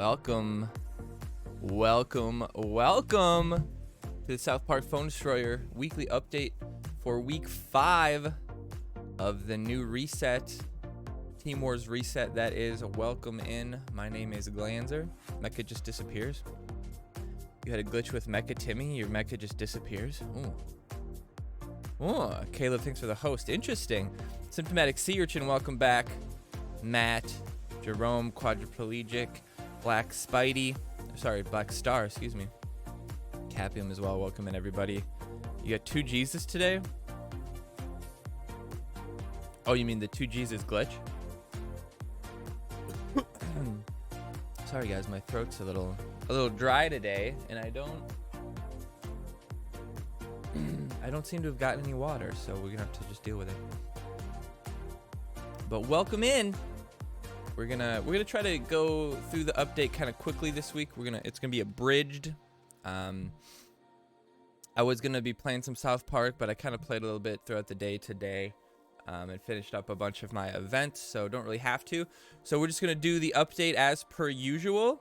Welcome to the South Park Phone Destroyer weekly update for week 5 of the new reset, Team Wars reset. That is, welcome in. My name is Glanzer. Mecha just disappears. You had a glitch with Mecha Timmy. Your Mecha just disappears. Ooh, Caleb, thanks for the host. Interesting. Symptomatic Sea Urchin, welcome back. Matt, Jerome, Quadriplegic, Black Star, excuse me. Capium as well, welcome in everybody. You got 2 Jesus today? Oh, you mean the 2 Jesus glitch? Sorry guys, my throat's a little dry today, and I don't seem to have gotten any water, so we're gonna have to just deal with it. But welcome in. We're gonna try to go through the update kind of quickly this week. It's gonna be abridged. I was gonna be playing some South Park, but I kind of played a little bit throughout the day today, and finished up a bunch of my events, so don't really have to. So we're just gonna do the update as per usual.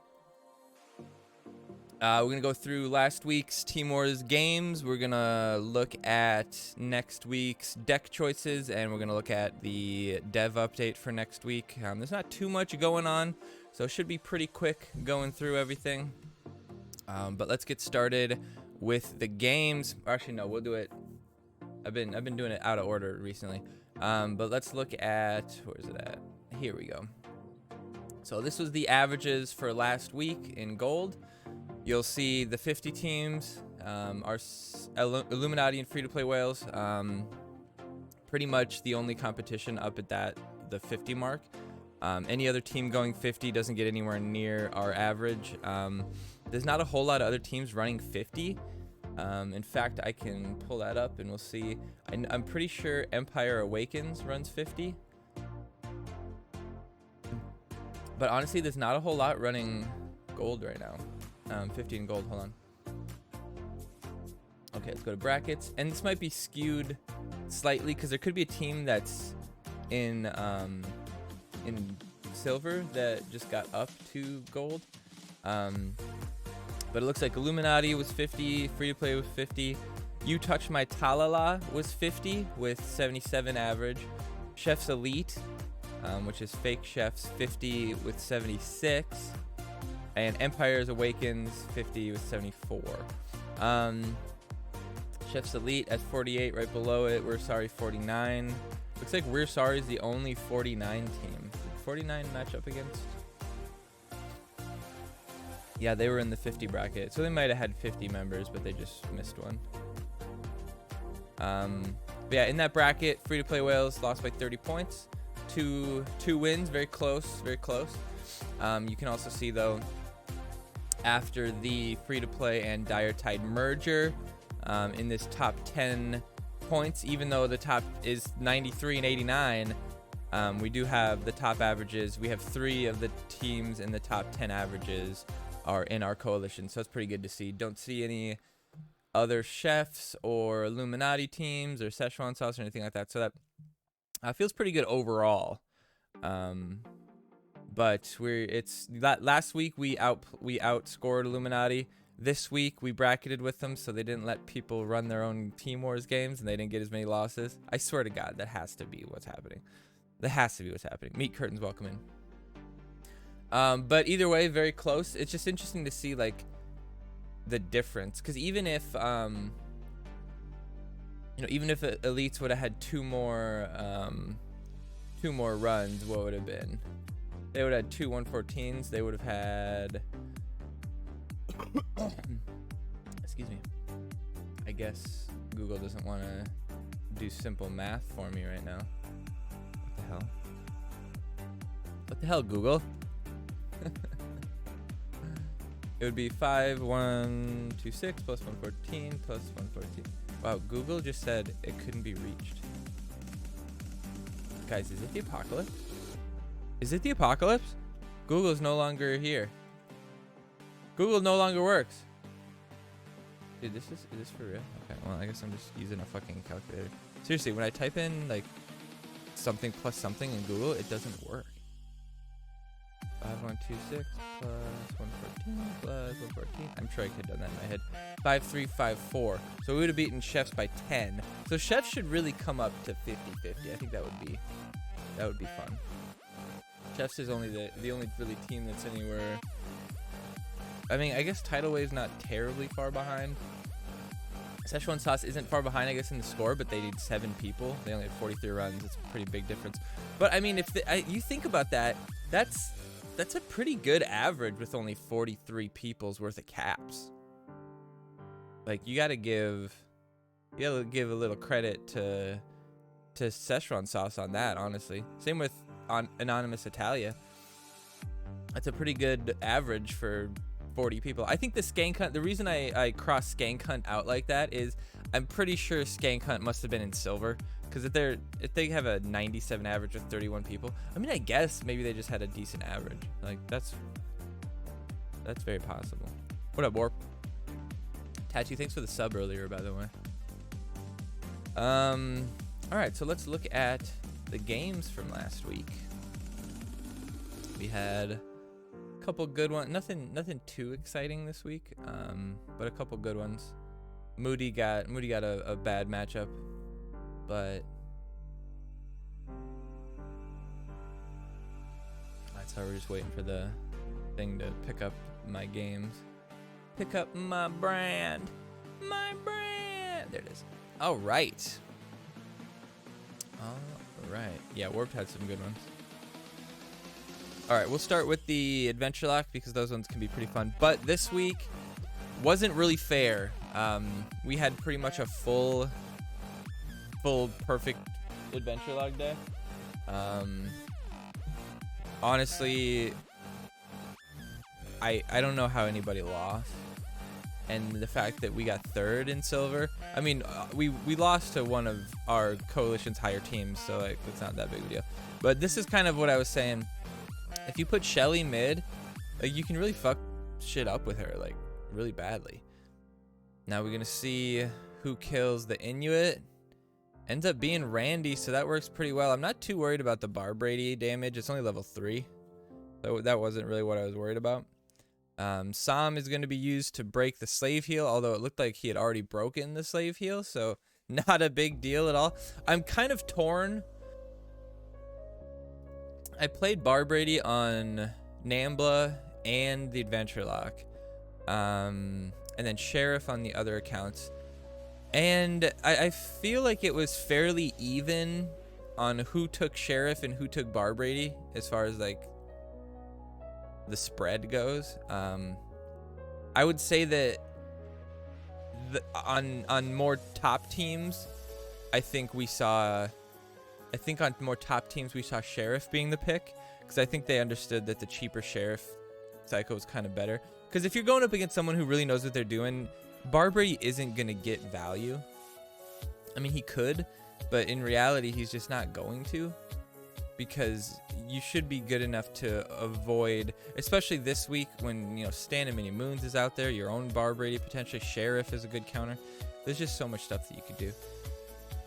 We're gonna go through last week's Team Wars games. We're gonna look at next week's deck choices, and we're gonna look at the dev update for next week. There's not too much going on, so it should be pretty quick going through everything. But let's get started with the games. Actually, no, we'll do it. I've been doing it out of order recently. But let's look at, where is it at? Here we go. So this was the averages for last week in gold. You'll see the 50 teams are Illuminati and free-to-play whales. Pretty much the only competition up at the 50 mark. Any other team going 50 doesn't get anywhere near our average. There's not a whole lot of other teams running 50. In fact, I can pull that up and we'll see. I'm pretty sure Empire Awakens runs 50. But honestly, there's not a whole lot running gold right now. 50 in gold, hold on. Okay, let's go to brackets. And this might be skewed slightly because there could be a team that's in silver that just got up to gold. But it looks like Illuminati was 50, Free to Play was 50. You Touch My Talala was 50 with 77 average. Chef's Elite, which is Fake Chefs, 50 with 76. And Empire's Awakens 50 with 74. Chef's Elite at 48, right below it. We're Sorry 49. Looks like We're Sorry is the only 49 team. Did 49 match up against? Yeah, they were in the 50 bracket, so they might have had 50 members, but they just missed one. But yeah, in that bracket, Free to Play Whales lost by 30 points. Two wins, very close, very close. You can also see though, after the free-to-play and Dire Tide merger, in this top 10 points, even though the top is 93 and 89, we do have the top averages. We have 3 of the teams in the top 10 averages are in our coalition, so that's pretty good to see. Don't see any other chefs or Illuminati teams or Szechuan sauce or anything like that, so that feels pretty good overall. But last week we outscored Illuminati. This week we bracketed with them, so they didn't let people run their own Team Wars games, and they didn't get as many losses. I swear to God, that has to be what's happening. That has to be what's happening. Meat Curtains, welcome in. But either way, very close. It's just interesting to see like the difference, because even if Elites would have had two more runs, what would have been? They would have had 2 114s. They would have had excuse me. I guess Google doesn't want to do simple math for me right now. What the hell? What the hell, Google? It would be 5126 plus 114 plus 114. Wow, Google just said it couldn't be reached. Guys, is it the apocalypse? Is it the apocalypse? Google's no longer here. Google no longer works. Dude, is this for real? Okay, well, I guess I'm just using a fucking calculator. Seriously, when I type in like something plus something in Google, it doesn't work. 5126 plus 114 plus 114. I'm sure I could have done that in my head. 5354. So we would have beaten Chefs by 10. So Chefs should really come up to 50-50. I think that would be fun. Chefs is only the only really team that's anywhere. I mean, I guess Tidal Wave's not terribly far behind. Szechuan Sauce isn't far behind, I guess, in the score, but they need 7 people. They only have 43 runs. It's a pretty big difference. But I mean, if you think about that, that's a pretty good average with only 43 people's worth of caps. Like, you gotta give a little credit to Szechuan Sauce on that, honestly. Same with Anonymous Italia. That's a pretty good average for 40 people. I think the Skank Hunt, the reason I cross Skank Hunt out like that is I'm pretty sure Skank Hunt must have been in silver, because if they have a 97 average with 31 people, I mean, I guess maybe they just had a decent average. Like, that's very possible. What up, Warp? Tattoo, thanks for the sub earlier, by the way. All right, so let's look at the games from last week. We had a couple good ones. Nothing too exciting this week, but a couple good ones. Moody got a bad matchup, but that's how we're just waiting for the thing to pick up my games. Pick up my brand. There it is. All right. Yeah, Warped had some good ones. All right, we'll start with the Adventure Lock because those ones can be pretty fun. But this week wasn't really fair. We had pretty much a full perfect Adventure Log day. Honestly, I don't know how anybody lost. And the fact that we got 3rd in silver, I mean, we lost to one of our coalition's higher teams, so like it's not that big of a deal. But this is kind of what I was saying. If you put Shelly mid, like, you can really fuck shit up with her, like, really badly. Now we're gonna see who kills the Inuit. Ends up being Randy, so that works pretty well. I'm not too worried about the Barbrady damage. It's only level 3. So that wasn't really what I was worried about. Sam is going to be used to break the slave heel, although it looked like he had already broken the slave heel, so not a big deal at all. I'm kind of torn. I played Barbrady on Nambla and the Adventure Lock, and then Sheriff on the other accounts. And I feel like it was fairly even on who took Sheriff and who took Barbrady as far as like the spread goes. I would say that on more top teams, I think on more top teams we saw Sheriff being the pick, because I think they understood that the cheaper Sheriff cycle was kind of better. Because if you're going up against someone who really knows what they're doing, Barbrady isn't gonna get value. I mean, he could, but in reality he's just not going to, because you should be good enough to avoid, especially this week when, you know, Stand and Mini Moons is out there, your own Barbrady, potentially Sheriff is a good counter. There's just so much stuff that you could do.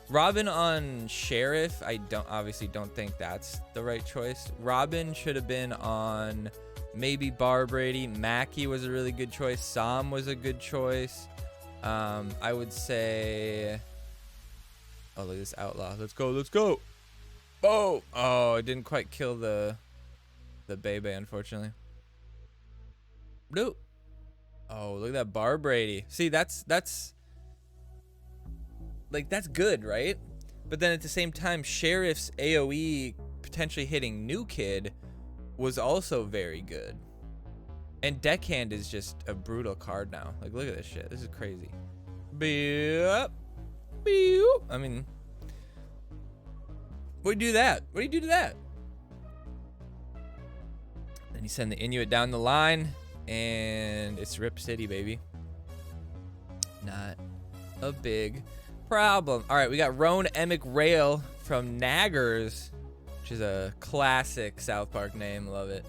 Robin on Sheriff, I obviously don't think that's the right choice. Robin should have been on maybe Barbrady. Mackie was a really good choice. Sam was a good choice. I would say, oh, look at this Outlaw. Let's go. Oh, it didn't quite kill the Bebe, unfortunately. Nope. Oh, look at that Barbrady. See, that's good, right? But then at the same time, Sheriff's AoE potentially hitting New Kid was also very good. And Deckhand is just a brutal card now. Like, look at this shit. This is crazy. Beep. I mean, what do you do to that? Then you send the Inuit down the line, and it's Rip City, baby. Not a big problem. All right, we got Roan Emick Rail from Naggers, which is a classic South Park name. Love it.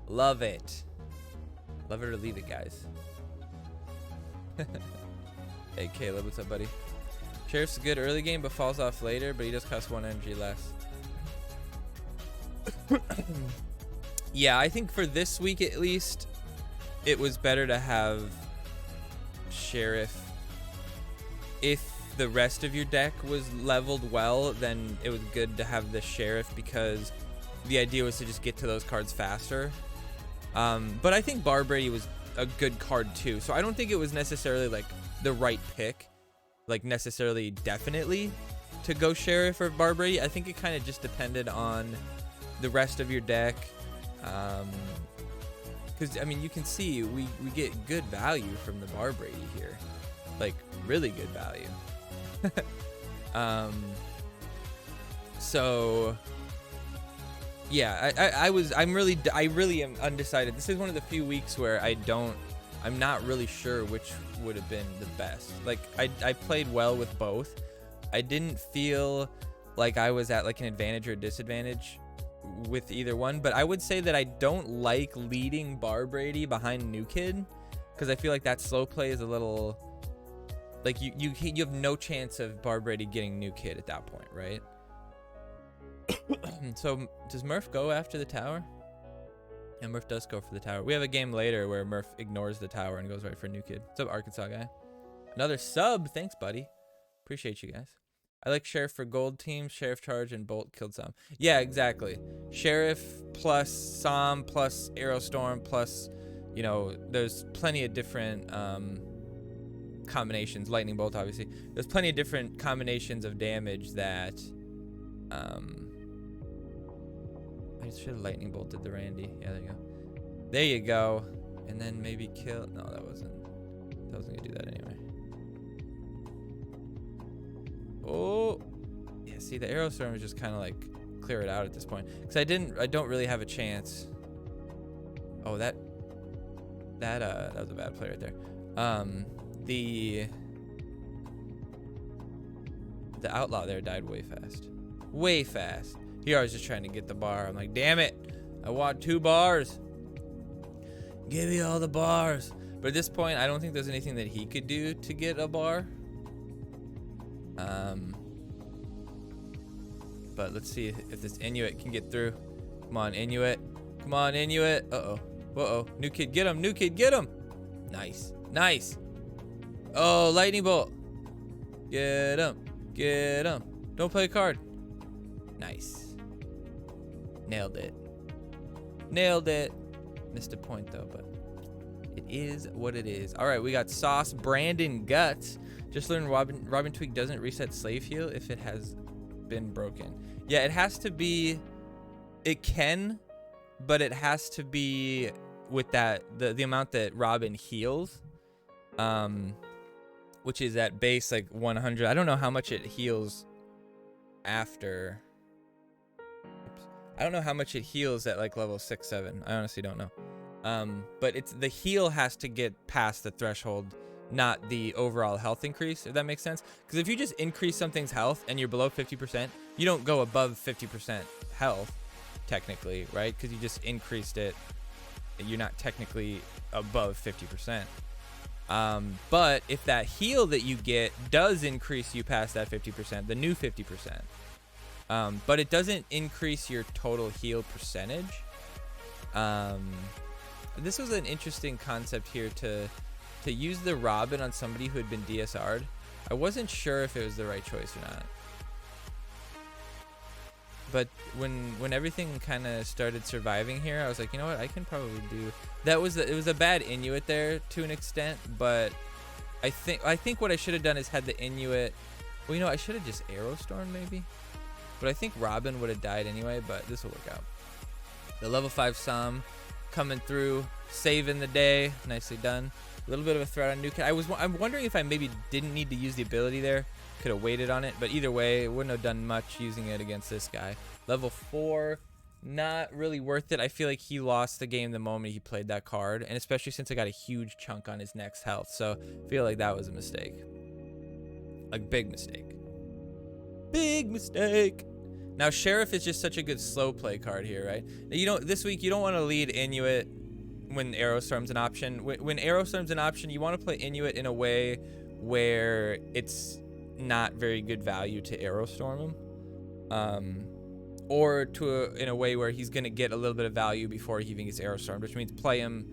Love it or leave it, guys. Hey, Caleb, what's up, buddy? Sheriff's a good early game, but falls off later, but he does cost 1 energy less. Yeah, I think for this week at least, it was better to have Sheriff. If the rest of your deck was leveled well, then it was good to have the Sheriff because the idea was to just get to those cards faster. But I think Bar Brady was a good card too, so I don't think it was necessarily like the right pick, like necessarily definitely to go Sheriff or Bar Brady. I think it kind of just depended on the rest of your deck. Because I mean, you can see we get good value from the Bar Brady here, like really good value. So yeah, I really am undecided. This is one of the few weeks where I'm not really sure which would have been the best. Like I played well with both. I didn't feel like I was at like an advantage or a disadvantage with either one, but I would say that I don't like leading Bar Brady behind New Kid because I feel like that slow play is a little like you have no chance of Bar Brady getting New Kid at that point, right? So does Murph go after the tower? Yeah, Murph does go for the tower. We have a game later where Murph ignores the tower and goes right for New Kid. What's up, Arkansas guy? Another sub. Thanks, buddy. Appreciate you guys. I like Sheriff for gold teams. Sheriff charge and Bolt killed some. Yeah, exactly. Sheriff plus Som plus Aerostorm plus, you know, there's plenty of different combinations. Lightning Bolt, obviously. There's plenty of different combinations of damage that I should have lightning bolted the Randy. Yeah, there you go. There you go. And then maybe kill. No, that wasn't gonna do that anyway. Oh, yeah. See, the Aerostorm is just kind of like clear it out at this point because I don't really have a chance. Oh, that was a bad play right there. The outlaw there died way fast. Way fast. Here I was just trying to get the bar. I'm like, damn it. I want 2 bars. Give me all the bars. But at this point, I don't think there's anything that he could do to get a bar. But let's see if this Inuit can get through. Come on, Inuit. Come on, Inuit. Uh-oh. Uh-oh. New Kid, get him. New Kid, get him. Nice. Nice. Oh, lightning bolt. Get him. Get him. Don't play a card. Nice. Nailed it. Nailed it. Missed a point though, but it is what it is. All right, we got Sauce Brandon Guts. Just learned Robin Tweak doesn't reset slave heal if it has been broken. Yeah, it has to be. It can, but it has to be with that the amount that Robin heals, which is at base like 100. I don't know how much it heals after. I don't know how much it heals at like level 6, 7. I honestly don't know. But it's the heal has to get past the threshold, not the overall health increase, if that makes sense. Because if you just increase something's health and you're below 50%, you don't go above 50% health, technically, right? Because you just increased it. You're not technically above 50%. But if that heal that you get does increase you past that 50%, the new 50%, but it doesn't increase your total heal percentage. This was an interesting concept here to use the Robin on somebody who had been DSR'd. I wasn't sure if it was the right choice or not. But when everything kind of started surviving here, I was like, you know what, I can probably do. It was a bad Inuit there to an extent, but I think what I should have done is had the Inuit. Well, you know, I should have just Aerostorm maybe. But I think Robin would have died anyway, but this will work out. The level 5 Som coming through, saving the day. Nicely done. A little bit of a threat on New Kid. I'm wondering if I maybe didn't need to use the ability there. Could have waited on it, but either way, it wouldn't have done much using it against this guy. Level 4, not really worth it. I feel like he lost the game the moment he played that card, and especially since I got a huge chunk on his next health. So I feel like that was a mistake. A big mistake. Big mistake. Now Sheriff is just such a good slow play card here, right? This week you don't want to lead Inuit when Aerostorm's an option. When Aerostorm's an option, you want to play Inuit in a way where it's not very good value to Aerostorm him. or in a way where he's gonna get a little bit of value before he even gets Aerostormed, which means play him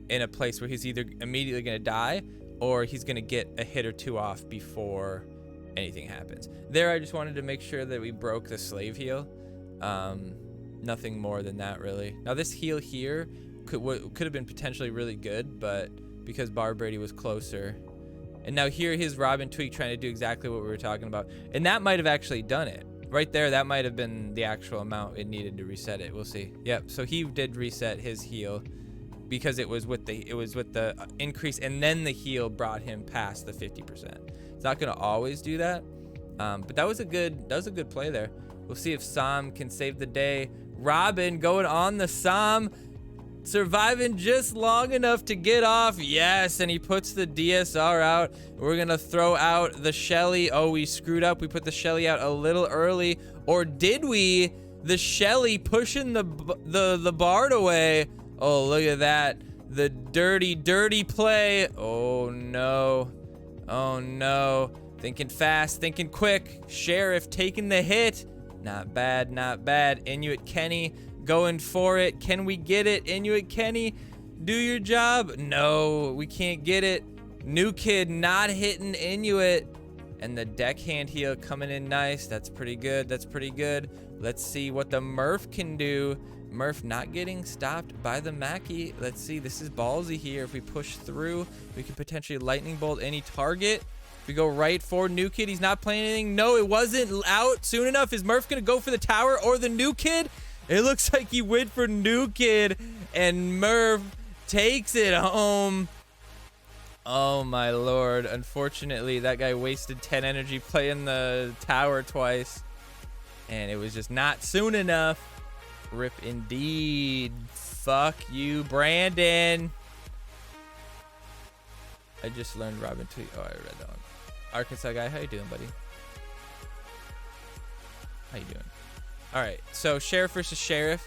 in a place where he's either immediately gonna die or he's gonna get a hit or two off before anything happens. There, I just wanted to make sure that we broke the slave heal. Nothing more than that, really. Now this heal here could have been potentially really good, but because Bar Brady was closer. And now here, his Robin Tweak trying to do exactly what we were talking about. And that might have actually done it. Right there, that might have been the actual amount it needed to reset it. We'll see. Yep, so he did reset his heal because it was with the increase, and then the heal brought him past the 50%. It's not gonna always do that. But that was a good play there. We'll see if Sam can save the day. Robin going on the Sam, surviving just long enough to get off. Yes, and he puts the DSR out. We're gonna throw out the Shelly. Oh, we screwed up. We put the Shelly out a little early, or did we? The Shelly pushing the Bard away. Oh, look at that. The dirty play. Oh no. Oh no. Thinking fast, thinking quick. Sheriff taking the hit. Not bad, not bad. Inuit Kenny going for it. Can we get it? Inuit Kenny, do your job. No, we can't get it. New Kid not hitting Inuit. And the deckhand heal coming in nice. That's pretty good. That's pretty good. Let's see what the Murph can do. Murph not getting stopped by the Mackie. Let's see. This is ballsy here. If we push through, we could potentially lightning bolt any target. We go right for New Kid. He's not playing anything. No, it wasn't out soon enough. Is Murph going to go for the tower or the New Kid? It looks like he went for New Kid, and Murph takes it home. Oh, my Lord. Unfortunately, that guy wasted 10 energy playing the tower twice, and it was just not soon enough. Rip indeed. Fuck you, Brandon. I just learned Robin Tweet. Oh, I read that one. Arkansas guy, how you doing, buddy? How you doing? All right, so Sheriff versus Sheriff.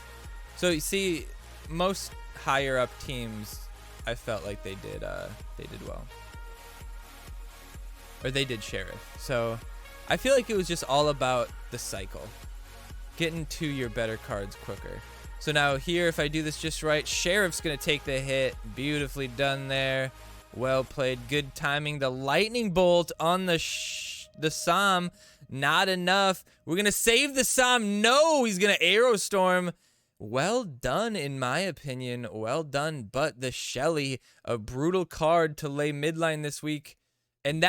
So you see, most higher up teams, I felt like they did well, or they did Sheriff. So I feel like it was just all about the cycle, getting to your better cards quicker. So now here, if I do this just right, Sheriff's gonna take the hit. Beautifully done there. Well played. Good timing. The lightning bolt on the Sam. Not enough. We're going to save the Sam. No, he's going to Aerostorm. Well done, in my opinion. Well done. But the Shelly, a brutal card to lay midline this week. And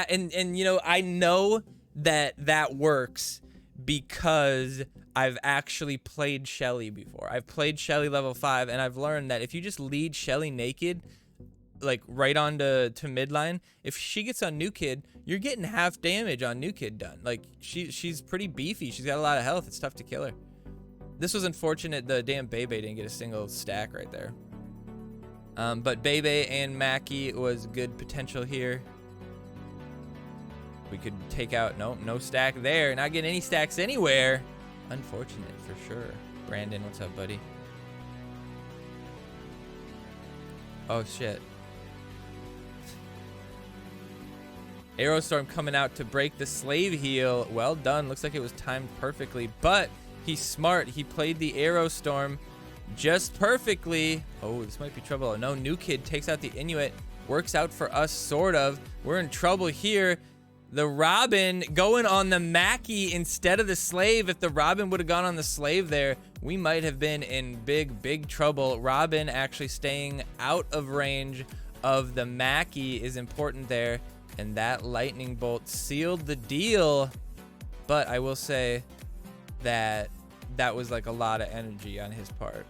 you know, I know that works because I've actually played Shelly before. I've played Shelly level 5, and I've learned that if you just lead Shelly naked, like right on to midline, if she gets on New Kid, you're getting half damage on New Kid done. Like she's pretty beefy. She's got a lot of health. It's tough to kill her. This was unfortunate. The damn Bebe didn't get a single stack right there. But Bebe and Mackie was good potential here. We could take out, no stack there. Not getting any stacks anywhere. Unfortunate for sure. Brandon, what's up, buddy? Oh shit. Aerostorm coming out to break the slave heal. Well done. Looks like it was timed perfectly, but he's smart. He played the Aerostorm just perfectly. Oh, this might be trouble. No, New Kid takes out the Inuit. Works out for us, sort of. We're in trouble here. The Robin going on the Mackie instead of the slave. If the Robin would have gone on the slave there, we might have been in big trouble. Robin actually staying out of range of the Mackie is important there. And that lightning bolt sealed the deal. But I will say that was like a lot of energy on his part.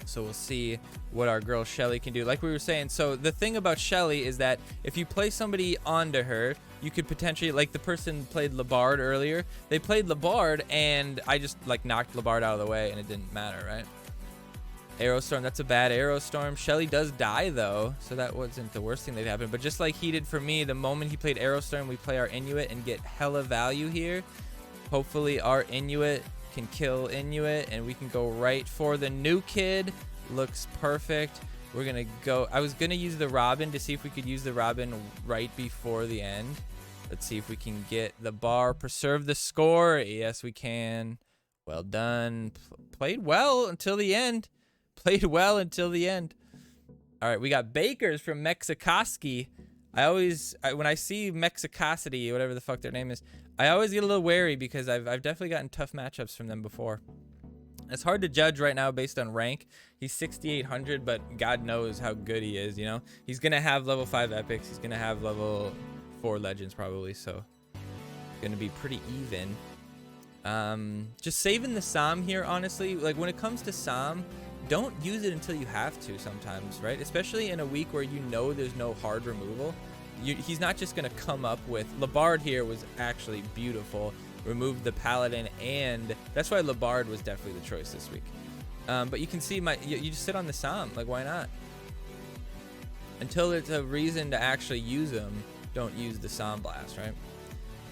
So we'll see what our girl Shelly can do. Like we were saying, so the thing about Shelly is that if you play somebody onto her, you could potentially, like the person played Labard earlier, they played Labard and I just like knocked Labard out of the way and it didn't matter, right? Aerostorm, that's a bad Aerostorm. Shelly does die though, so that wasn't the worst thing that happened. But just like he did for me, the moment he played Aerostorm, we play our Inuit and get hella value here. Hopefully our Inuit can kill Inuit and we can go right for the New Kid. Looks perfect. We're gonna go, I was gonna use the Robin to see if we could use the Robin right before the end. Let's see if we can get the bar, preserve the score. Yes, we can. Well done. Played well until the end. Played well until the end. All right, we got Bakers from Mexikoski. When I see Mexicosity, whatever the fuck their name is, I always get a little wary because I've definitely gotten tough matchups from them before. It's hard to judge right now based on rank. He's 6,800, but God knows how good he is, you know? He's going to have level 5 epics. He's going to have level 4 legends probably, so going to be pretty even. Just saving the Psalm here, honestly. Like, when it comes to Psalm, don't use it until you have to sometimes, right? Especially in a week where you know there's no hard removal. He's not just going to come up with... Labard here was actually beautiful. Removed the Paladin, and that's why Labard was definitely the choice this week. But you can see you just sit on the Psalm. Like, why not? Until it's a reason to actually use them, don't use the Psalm Blast, right?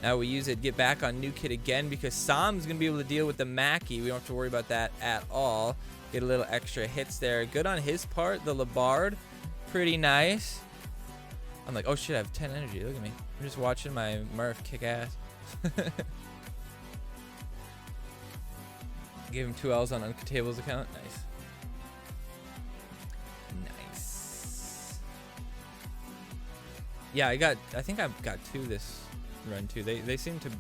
Now we use it, get back on New Kid again, because Psalm's going to be able to deal with the Mackie. We don't have to worry about that at all. Get a little extra hits there. Good on his part. The Labard, pretty nice. I'm like, oh shit, I have 10 energy. Look at me. I'm just watching my Murph kick ass. Gave him 2 L's on Uncatable's account. Nice. Nice. Yeah, I think I've got 2 this run too. They seem to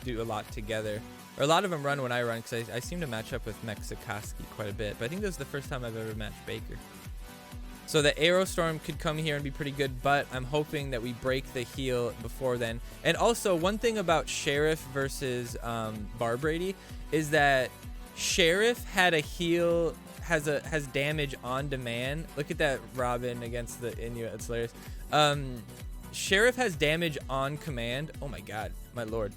do a lot together. Or a lot of them run when I run, because I seem to match up with Mexikoski quite a bit. But I think this is the first time I've ever matched Baker. So the Aerostorm could come here and be pretty good, but I'm hoping that we break the heal before then. And also, one thing about Sheriff versus Barbrady is that Sheriff had a heal, has damage on demand. Look at that Robin against the Inuit. It's hilarious. Sheriff has damage on command. Oh my god, my lord.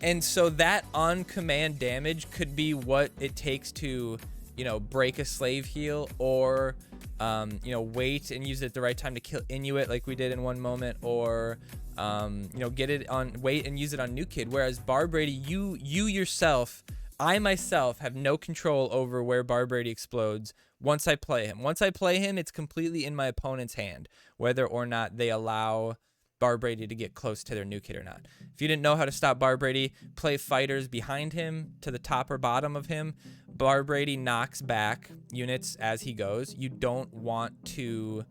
And so that on command damage could be what it takes to, you know, break a slave heal, or you know, wait and use it at the right time to kill Inuit like we did in one moment, or you know, get it on, wait and use it on New Kid. Whereas Barbrady, you yourself, I myself have no control over where Barbrady explodes once I play him. Once I play him, it's completely in my opponent's hand, whether or not they allow Barbrady to get close to their New Kid or not. If you didn't know how to stop Barbrady, play fighters behind him to the top or bottom of him. Barbrady knocks back units as he goes. You don't want to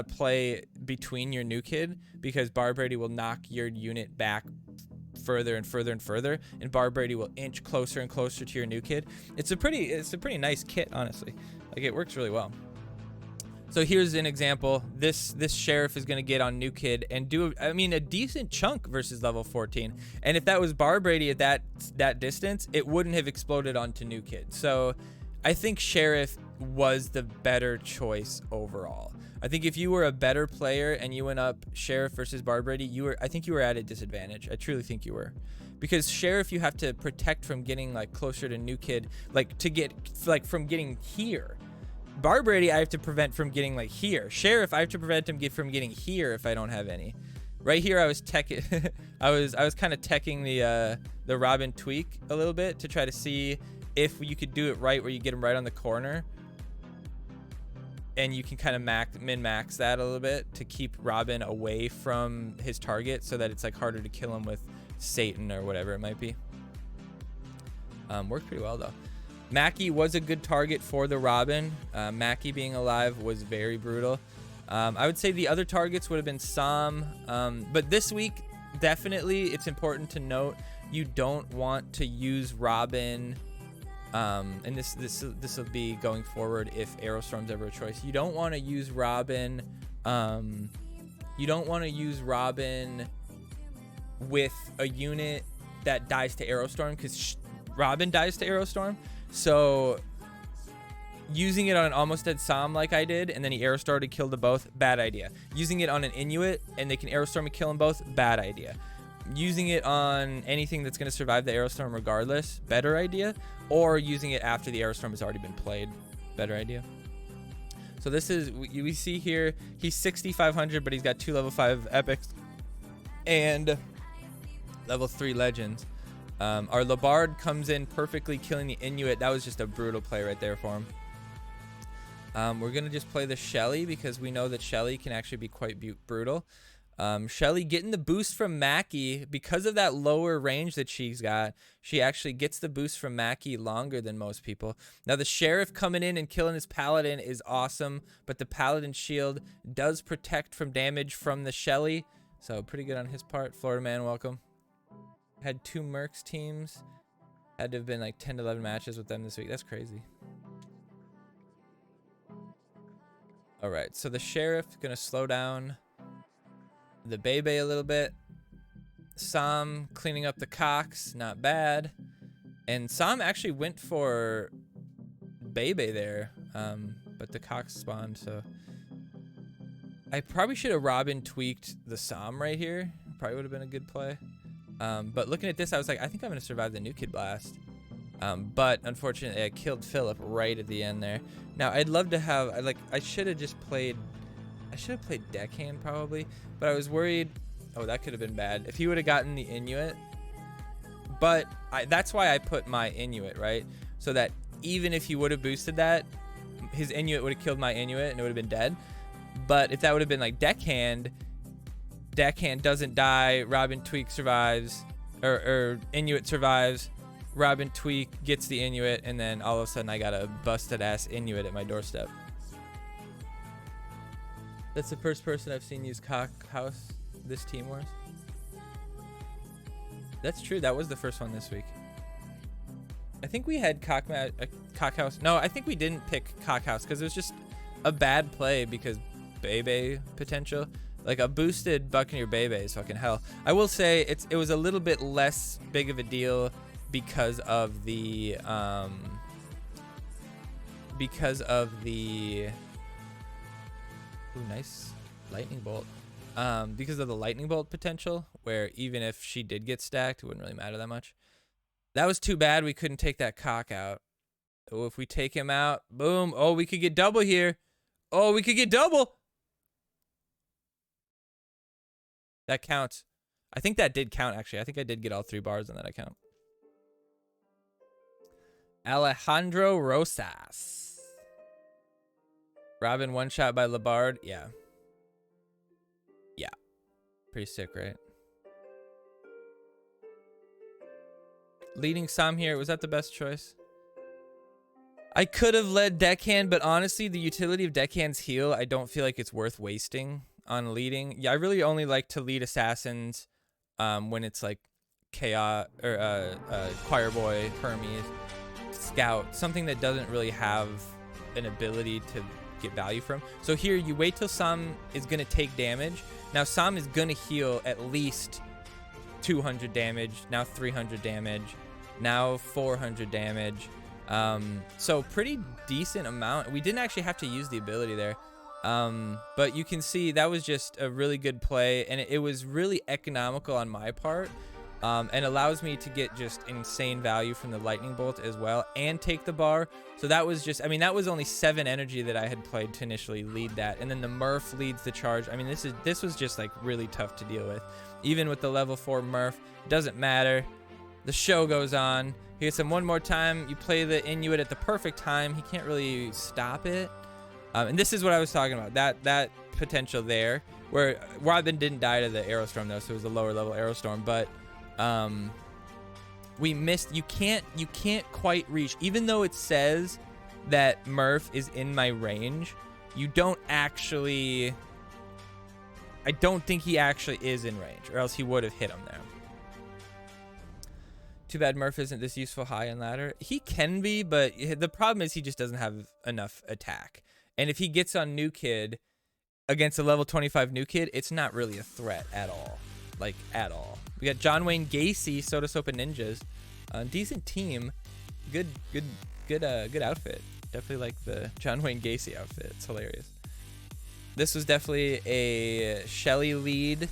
play between your New Kid, because Barbrady will knock your unit back further and further and further, and Barbrady will inch closer and closer to your New Kid. It's a pretty nice kit, honestly. Like, it works really well. So here's an example. This Sheriff is going to get on New Kid and do, I mean, a decent chunk versus level 14. And if that was Barbrady at that distance, it wouldn't have exploded onto New Kid. So I think Sheriff was the better choice overall. I think if you were a better player and you went up Sheriff versus Barbrady, I think you were at a disadvantage. I truly think you were. Because Sheriff, you have to protect from getting like closer to New Kid, like to get like from getting here. Barbrady, I have to prevent from getting like here. Sheriff, I have to prevent him from getting here if I don't have any. Right here, I was I was kind of teching the Robin tweak a little bit to try to see if you could do it right, where you get him right on the corner, and you can kind of min-max that a little bit to keep Robin away from his target, so that it's like harder to kill him with Satan or whatever it might be. Worked pretty well though. Mackie was a good target for the Robin. Mackie being alive was very brutal. I would say the other targets would have been Psalm, but this week, definitely, it's important to note you don't want to use Robin, and this will be going forward if Aerostorm's ever a choice. You don't want to use Robin. You don't want to use Robin with a unit that dies to Aerostorm, because Robin dies to Aerostorm. So using it on an almost dead Psalm like I did, and then he Aerostormed to kill them both, bad idea. Using it on an Inuit and they can Aerostorm and kill them both, bad idea. Using it on anything that's going to survive the Aerostorm regardless, better idea. Or using it after the Aerostorm has already been played, better idea. So this is, we see here, he's 6,500, but he's got 2 level 5 epics and level 3 legends. Our Labard comes in perfectly, killing the Inuit. That was just a brutal play right there for him. We're going to just play the Shelly, because we know that Shelly can actually be quite brutal. Shelly getting the boost from Mackie because of that lower range that she's got. She actually gets the boost from Mackie longer than most people. Now the Sheriff coming in and killing his Paladin is awesome, but the Paladin shield does protect from damage from the Shelly, so pretty good on his part. Florida Man, welcome. Had 2 Mercs teams. Had to have been like 10 to 11 matches with them this week. That's crazy. All right, so the Sheriff gonna slow down the Bebe a little bit. Sam cleaning up the cocks, not bad. And Sam actually went for Bebe there, but the cocks spawned, so I probably should have Robin tweaked the Sam right here. Probably would have been a good play. But looking at this, I was like, I think I'm gonna survive the New Kid Blast. But unfortunately, I killed Philip right at the end there. Now I'd love to have, I should have just played. I should have played Deckhand probably, but I was worried. Oh, that could have been bad if he would have gotten the Inuit. But that's why I put my Inuit, right? So that even if he would have boosted that, his Inuit would have killed my Inuit and it would have been dead. But if that would have been like Deckhand doesn't die, Robin Tweak survives, or Inuit survives, Robin Tweak gets the Inuit, and then all of a sudden I got a busted ass Inuit at my doorstep. That's the first person I've seen use Cock House this Team Wars. That's true. That was the first one this week. I think we had Cock House. No, I think we didn't pick Cock House because it was just a bad play because Bebe potential. Like a boosted Buccaneer Bebe is fucking hell. I will say it was a little bit less big of a deal because of the ooh, nice lightning bolt. Because of the lightning bolt potential, where even if she did get stacked, it wouldn't really matter that much. That was too bad we couldn't take that cock out. Oh, if we take him out, boom. Oh, we could get double here. Oh, we could get double. That counts. I think that did count, actually. I think I did get all 3 bars on that account. Alejandro Rosas. Robin one shot by Labard. Yeah. Yeah. Pretty sick, right? Leading Sam here. Was that the best choice? I could have led Deckhand, but honestly, the utility of Deckhand's heal, I don't feel like it's worth wasting on leading. Yeah, I really only like to lead assassins when it's like Chaos or Choir Boy, Hermes, Scout, something that doesn't really have an ability to get value from. So here you wait till Sam is going to take damage. Now Sam is going to heal at least 200 damage, now 300 damage, now 400 damage. So pretty decent amount. We didn't actually have to use the ability there. But you can see that was just a really good play, and it was really economical on my part, and allows me to get just insane value from the lightning bolt as well and take the bar. So that was just, I mean, that was only 7 energy that I had played to initially lead that, and then the Murph leads the charge. I mean, this was just like really tough to deal with. Even with the level 4 Murph, doesn't matter. The show goes on. He hits him one more time. You play the Inuit at the perfect time. He can't really stop it. And this is what I was talking about. That potential there, where Robin didn't die to the Aerostorm though, so it was a lower level Aerostorm. But we missed. You can't quite reach, even though it says that Murph is in my range. You don't actually. I don't think he actually is in range, or else he would have hit him there. Too bad Murph isn't this useful high and ladder. He can be, but the problem is he just doesn't have enough attack. And if he gets on New Kid against a level 25 New Kid, it's not really a threat at all. Like, at all. We got John Wayne Gacy, Soda Sopa Ninjas. Decent team. Good outfit. Definitely like the John Wayne Gacy outfit. It's hilarious. This was definitely a Shelly lead.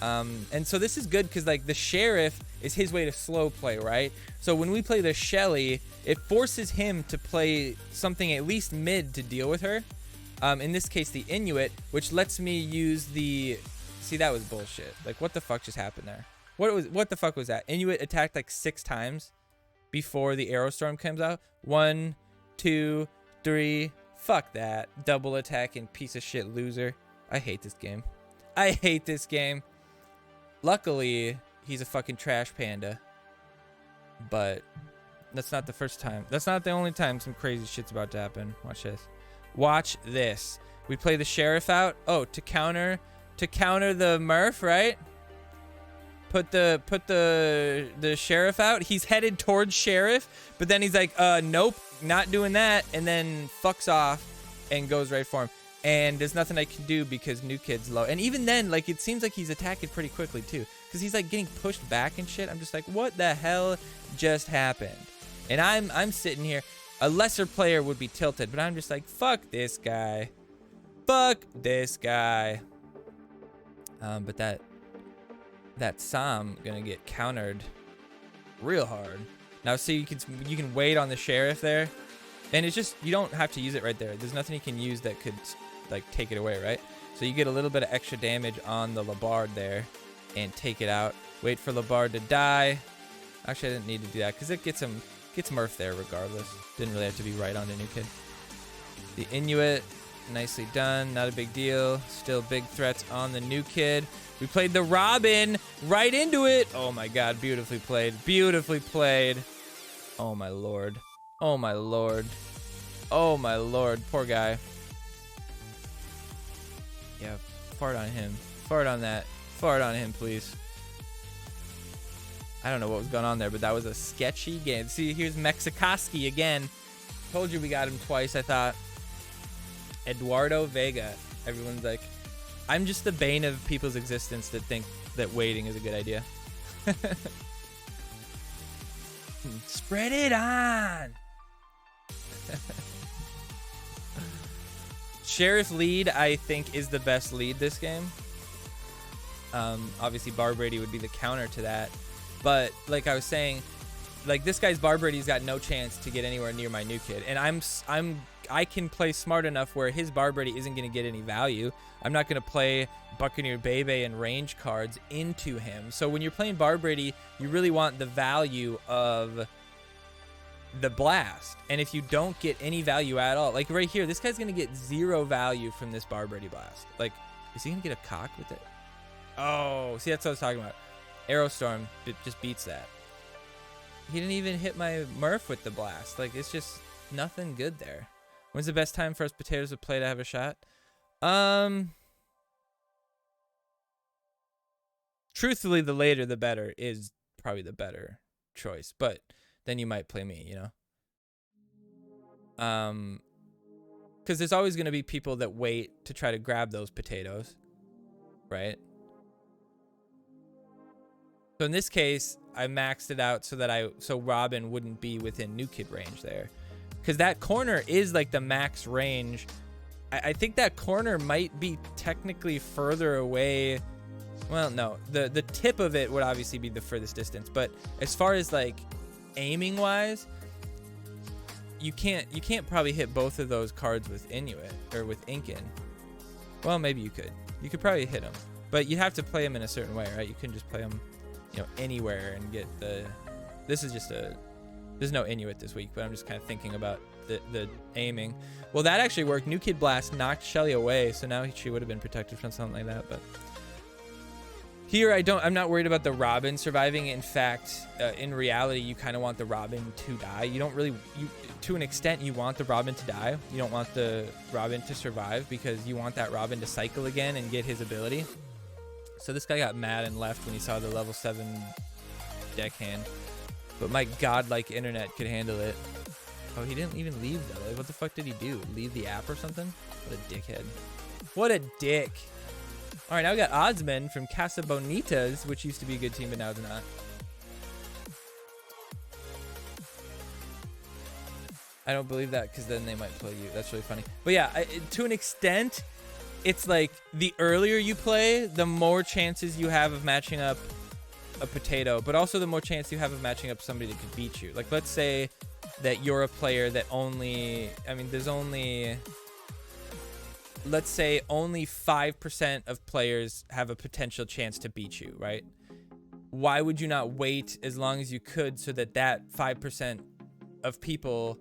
And so this is good because like the Sheriff is his way to slow play, right? So when we play the Shelly, it forces him to play something at least mid to deal with her. In this case, the Inuit, which lets me use the... See, that was bullshit. Like, what the fuck just happened there? What the fuck was that? Inuit attacked like 6 times before the Aerostorm comes out. 1, 2, 3. Fuck that. Double attacking piece of shit loser. I hate this game. I hate this game. Luckily, he's a fucking trash panda. But that's not the first time. That's not the only time some crazy shit's about to happen. Watch this. Watch this. We play the sheriff out. Oh, to counter the Murph, right? Put the sheriff out. He's headed towards sheriff, but then he's like, nope, not doing that, and then fucks off and goes right for him. And there's nothing I can do because new kid's low. And even then, like, it seems like he's attacking pretty quickly too, because he's like getting pushed back and shit. I'm just like, what the hell just happened? And I'm sitting here. A lesser player would be tilted, but I'm just like, fuck this guy. Fuck this guy. But that Sam gonna get countered real hard. Now see, you can wait on the sheriff there, and it's just, you don't have to use it right there. There's nothing you can use that could like take it away, right? So you get a little bit of extra damage on the Labard there and take it out. Wait for Labard to die. Actually, I didn't need to do that because it gets Murph there regardless. Didn't really have to be right on the new kid. The Inuit, nicely done. Not a big deal. Still big threats on the new kid. We played the Robin right into it. Oh my god, beautifully played. Beautifully played. Oh my lord. Oh my lord. Oh my lord. Poor guy. Yeah, fart on him. Fart on that. Fart on him, please. I don't know what was going on there, but that was a sketchy game. See, here's Mexikoski again. Told you we got him twice, I thought. Eduardo Vega. Everyone's like, I'm just the bane of people's existence that think that waiting is a good idea. Spread it on. Sheriff lead, I think, is the best lead this game. Obviously, Bar Brady would be the counter to that. But like I was saying, like this guy's Bar Brady's got no chance to get anywhere near my new kid, and I can play smart enough where his Bar Brady isn't going to get any value. I'm not going to play Buccaneer Bebe and range cards into him. So when you're playing Bar Brady, you really want the value of the blast. And if you don't get any value at all, like right here, this guy's going to get 0 value from this Bar Brady blast. Like, is he going to get a cock with it? Oh, see, that's what I was talking about. Aerostorm just beats that. He didn't even hit my Murph with the blast. Like, it's just nothing good there. When's the best time for us potatoes to play to have a shot? Truthfully, the later the better is probably the better choice. But then you might play me, you know? Because there's always going to be people that wait to try to grab those potatoes, right? So in this case, I maxed it out so Robin wouldn't be within new kid range there. Because that corner is like the max range. I think that corner might be technically further away. Well, no. The tip of it would obviously be the furthest distance. But as far as like aiming wise, you can't probably hit both of those cards with Inuit or with Incan. Well, maybe you could. You could probably hit them. But you have to play them in a certain way, right? You couldn't just play them, you know, anywhere and get the... This is just a... There's no Inuit this week, but I'm just kind of thinking about the aiming. Well, that actually worked. New Kid Blast knocked Shelly away, so now she would have been protected from something like that. But here, I'm not worried about the Robin surviving. In fact, in reality, you kind of want the Robin to die. You don't really... to an extent, you want the Robin to die. You don't want the Robin to survive because you want that Robin to cycle again and get his ability. So this guy got mad and left when he saw the level 7 deckhand. But my godlike internet could handle it. Oh, he didn't even leave though. Like, what the fuck did he do? Leave the app or something? What a dickhead. What a dick. All right, now we got Oddsman from Casa Bonitas, which used to be a good team, but now it's not. I don't believe that because then they might play you. That's really funny. But yeah, to an extent, it's like the earlier you play, the more chances you have of matching up a potato, but also the more chance you have of matching up somebody that could beat you. Like, let's say that you're a player that only, I mean, there's only, let's say only 5% of players have a potential chance to beat you, right? Why would you not wait as long as you could so that that 5% of people,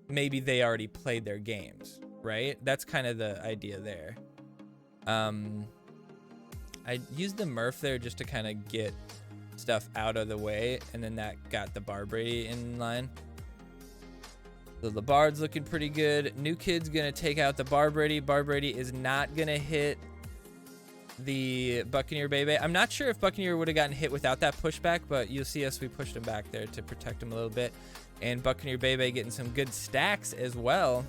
maybe they already played their games, right? That's kind of the idea there. I used the Murph there just to kind of get stuff out of the way, and then that got the Bar Brady in line. The Labard's looking pretty good. New Kid's gonna take out the Bar Brady. Bar Brady is not gonna hit the Buccaneer Bebe. I'm not sure if Buccaneer would have gotten hit without that pushback, but you'll see us, we pushed him back there to protect him a little bit. And Buccaneer Bebe getting some good stacks as well.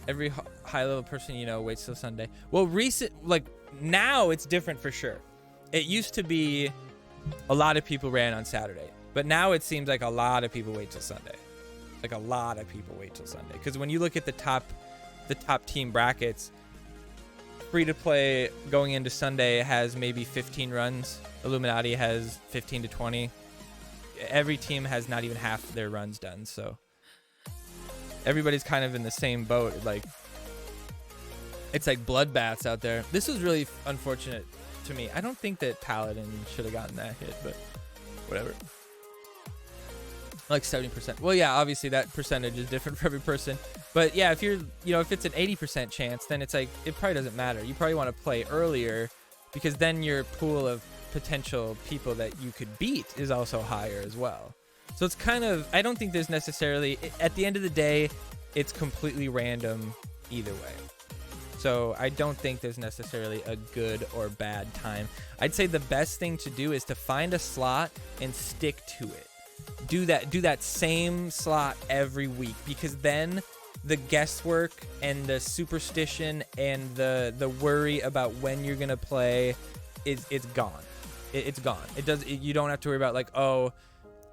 Every high-level person you know waits till Sunday. Well, now it's different for sure. It used to be a lot of people ran on Saturday, but now it seems like a lot of people wait till Sunday. Like a lot of people wait till Sunday. Because when you look at the top team brackets, free to play going into Sunday has maybe 15 runs. Illuminati has 15 to 20. Every team has not even half their runs done, so everybody's kind of in the same boat. Like, it's like bloodbaths out there. This was really unfortunate to me. I don't think that Paladin should have gotten that hit, but whatever. Like 70%. Well, yeah, obviously that percentage is different for every person. But yeah, if you're, if it's an 80% chance, then it's like, it probably doesn't matter. You probably want to play earlier because then your pool of potential people that you could beat is also higher as well. So it's kind of, I don't think there's necessarily, at the end of the day, it's completely random either way. So I don't think there's necessarily a good or bad time. I'd say the best thing to do is to find a slot and stick to it. Do that same slot every week, because then the guesswork and the superstition and the worry about when you're gonna play it's gone. It's gone. You don't have to worry about like, oh,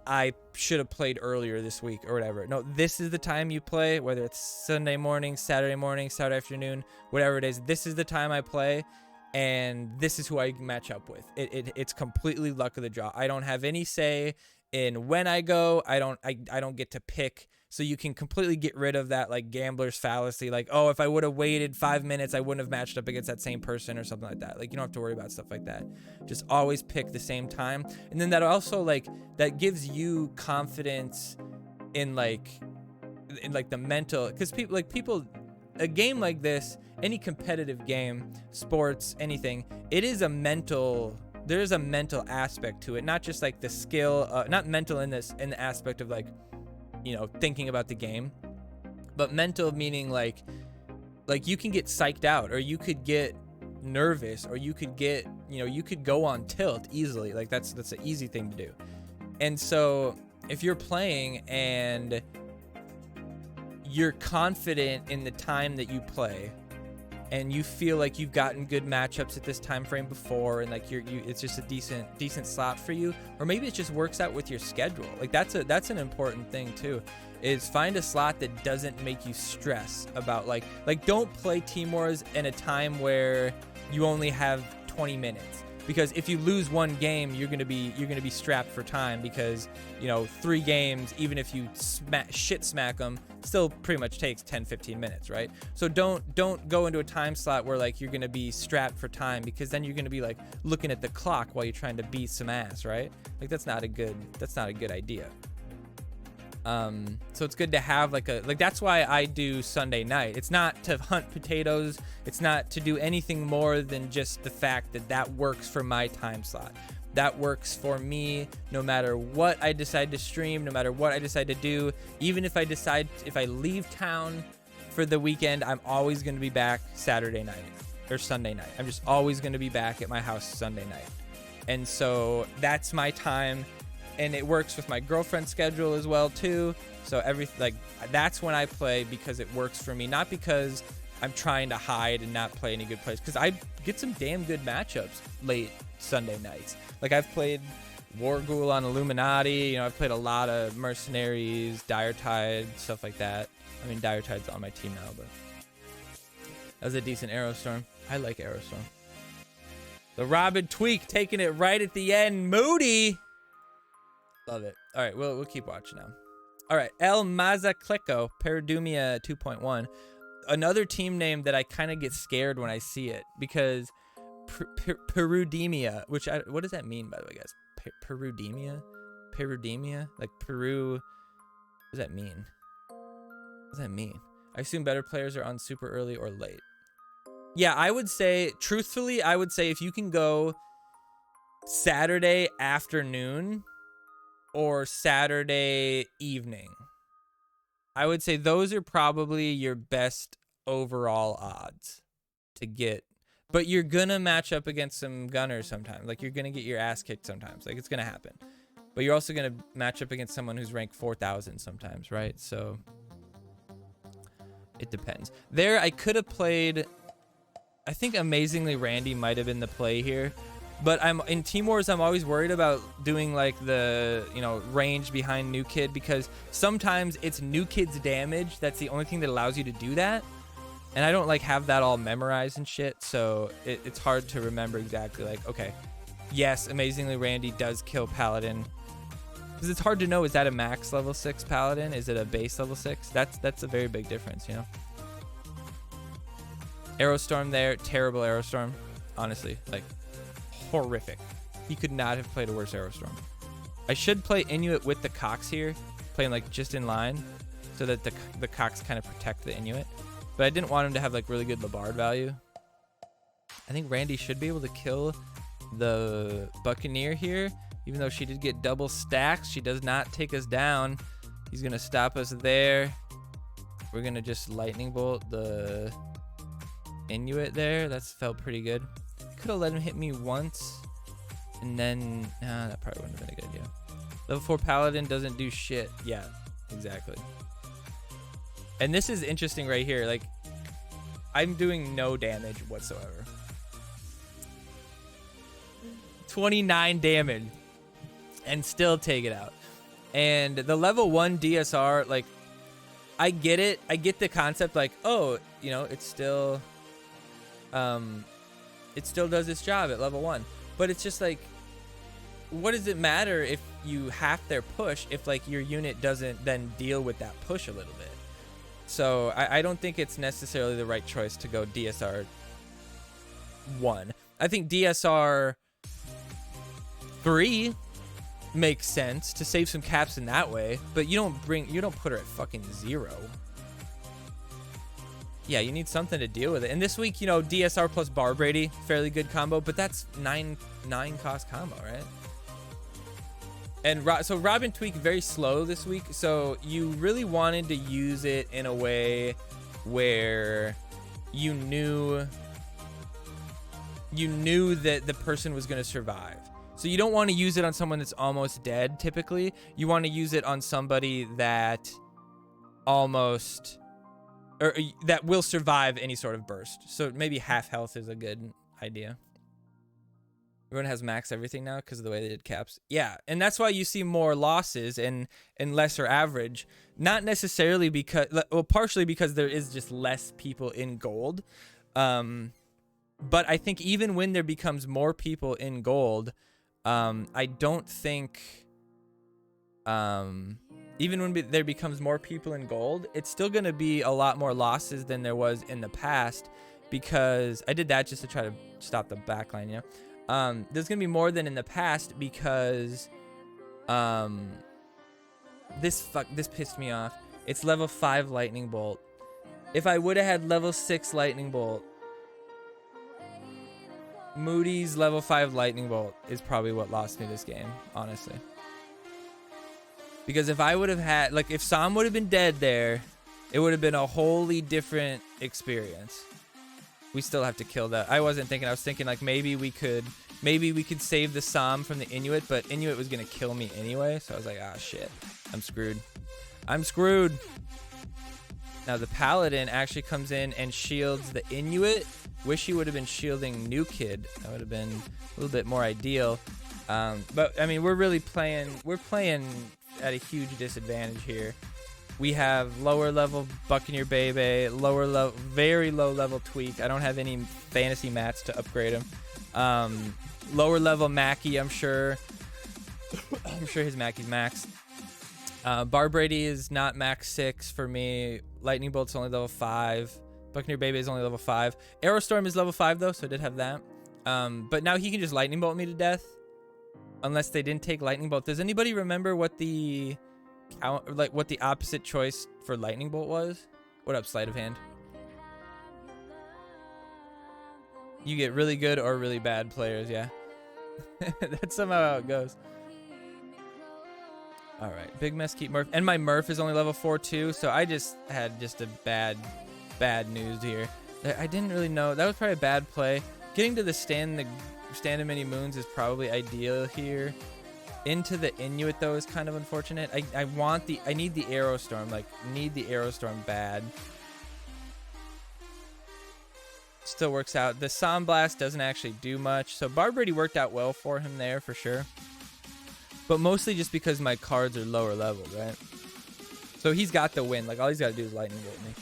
I should have played earlier this week or whatever. No, this is the time you play, whether it's Sunday morning, Saturday afternoon, whatever it is. This is the time I play, and this is who I match up with. It's completely luck of the draw. I don't have any say in when I go. I don't get to pick. So you can completely get rid of that like gambler's fallacy, like, oh, if I would have waited 5 minutes, I wouldn't have matched up against that same person or something like that. Like, you don't have to worry about stuff like that. Just always pick the same time. And then that also like that gives you confidence in like the mental, because people a game like this, any competitive game, sports, anything, it is a mental, there's a mental aspect to it, not just like the skill, not mental in the aspect of like, thinking about the game, but mental meaning like you can get psyched out, or you could get nervous, or you could get, you could go on tilt easily. Like that's an easy thing to do. And so if you're playing and you're confident in the time that you play, and you feel like you've gotten good matchups at this time frame before, and like it's just a decent slot for you, or maybe it just works out with your schedule. Like that's an important thing too, is find a slot that doesn't make you stress about like don't play Team Wars in a time where you only have 20 minutes. Because if you lose one game, you're gonna be strapped for time, because 3 games, even if you shit smack them, still pretty much takes 10-15 minutes, right? So don't go into a time slot where like you're gonna be strapped for time, because then you're gonna be like looking at the clock while you're trying to beat some ass, right? Like that's not a good idea. So it's good to have that's why I do Sunday night. It's not to hunt potatoes. It's not to do anything more than just the fact that works for my time slot. That works for me no matter what I decide to stream, no matter what I decide to do. Even if I leave town for the weekend, I'm always going to be back Saturday night or Sunday night. I'm just always going to be back at my house Sunday night. And so that's my time. And it works with my girlfriend's schedule as well too. So that's when I play, because it works for me, not because I'm trying to hide and not play any good plays. Because I get some damn good matchups late Sunday nights. Like I've played War Ghoul on Illuminati. I've played a lot of Mercenaries, Dire Tide, stuff like that. I mean, Dire Tide's on my team now, but that was a decent Aerostorm. I like Aerostorm. The Robin Tweak taking it right at the end. Moody. Love it. All right, we'll keep watching now. All right, El Mazacleco, Paradumia 2.1. Another team name that I kind of get scared when I see it, because Perudemia, what does that mean, by the way, guys? Perudemia? Perudemia? Like Peru, what does that mean? What does that mean? I assume better players are on super early or late. Yeah, I would say, truthfully, I would say if you can go Saturday afternoon or Saturday evening, I would say those are probably your best overall odds to get. But you're going to match up against some gunners sometimes. Like, you're going to get your ass kicked sometimes. Like, it's going to happen. But you're also going to match up against someone who's ranked 4,000 sometimes, right? So it depends. There, I could have played... I think Amazingly Randy might have been the play here. But I'm in Team Wars, I'm always worried about doing like the, you know, range behind New Kid, because sometimes it's New Kid's damage that's the only thing that allows you to do that. And I don't like have that all memorized and shit, so it's hard to remember exactly like, okay, yes, Amazingly Randy does kill Paladin. Because it's hard to know, is that a max level 6 Paladin? Is it a base level 6? That's a very big difference, you know? Aerostorm there, terrible Aerostorm. Honestly, like, horrific. He could not have played a worse Aerostorm. I should play Inuit with the Cox here, playing like just in line, so that the Cox kind of protect the Inuit. But I didn't want him to have like really good Labard value. I think Randy should be able to kill the Buccaneer here, even though she did get double stacks. She does not take us down. He's gonna stop us there. We're gonna just lightning bolt the Inuit there. That's felt pretty good. Could have let him hit me once, and then that probably wouldn't have been a good idea. Level 4 Paladin doesn't do shit. Yeah, exactly. And this is interesting right here. Like, I'm doing no damage whatsoever. 29 damage, and still take it out. And the level 1 DSR, like, I get it. I get the concept. Like, oh, you know, it's still. It still does its job at level 1, but it's just like, what does it matter if you half their push if like your unit doesn't then deal with that push a little bit? So I don't think it's necessarily the right choice to go DSR 1. I think DSR 3 makes sense to save some caps in that way, but you don't put her at fucking 0. Yeah, you need something to deal with it. And this week, you know, DSR plus Bar Brady, fairly good combo, but that's 9 cost combo, right? And so Robin Tweak very slow this week, so you really wanted to use it in a way where you knew that the person was going to survive. So you don't want to use it on someone that's almost dead, typically. You want to use it on somebody that almost... or that will survive any sort of burst. So maybe half health is a good idea. Everyone has max everything now because of the way they did caps. Yeah, and that's why you see more losses and lesser average. Not necessarily because, well, partially because there is just less people in gold. But I think even when there becomes more people in gold, I don't think... even when there becomes more people in gold, it's still going to be a lot more losses than there was in the past, because I did that just to try to stop the backline, you know? There's going to be more than in the past because this pissed me off. It's level 5 Lightning Bolt. If I would have had level 6 Lightning Bolt, Moody's level 5 Lightning Bolt is probably what lost me this game, honestly. Because if I would have had, like, if Sam would have been dead there, it would have been a wholly different experience. We still have to kill that. I wasn't thinking. I was thinking, like, maybe we could save the Sam from the Inuit, but Inuit was going to kill me anyway. So I was like, ah, shit. I'm screwed. I'm screwed. Now the Paladin actually comes in and shields the Inuit. Wish he would have been shielding New Kid. That would have been a little bit more ideal. But, I mean, we're playing at a huge disadvantage here. We have lower level Buccaneer Bebe, lower level, very low level Tweak. I don't have any fantasy mats to upgrade him. Lower level Mackie, I'm sure. I'm sure his Mackie's max. Bar Brady is not max 6 for me. Lightning Bolt's only level 5. Buccaneer Bebe is only level 5. Aerostorm is level 5 though, so I did have that. But now he can just Lightning Bolt me to death, unless they didn't take Lightning Bolt. Does anybody remember what the opposite choice for Lightning Bolt was? What up, Sleight of Hand? You get really good or really bad players, yeah. That's somehow how it goes. All right, big mess, keep Murph. And my Murph is only level 4 too, so I just had just a bad news here. I didn't really know. That was probably a bad play. Getting to the stand of many moons is probably ideal here. Into the Inuit though is kind of unfortunate. I need the Arrow Storm, like need the Arrow Storm bad. Still works out. The Psalm Blast doesn't actually do much, so Barbrady worked out well for him there for sure. But mostly just because my cards are lower level, right? So he's got the win. Like all he's got to do is lightning bolt me.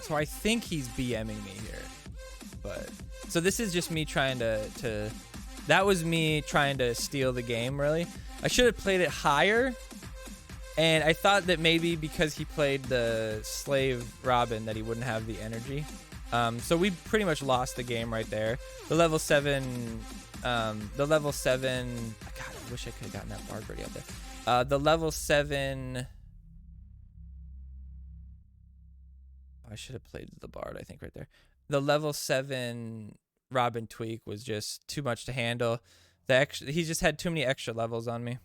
So I think he's BMing me here, but so this is just me trying to that was me trying to steal the game, really. I should have played it higher, and I thought that maybe because he played the Slave Robin that he wouldn't have the energy. So we pretty much lost the game right there. The level 7, God, I wish I could have gotten that Barbrady out there. The level 7, I should have played the Bard, I think, right there. The level 7 Robin tweak was just too much to handle. He just had too many extra levels on me.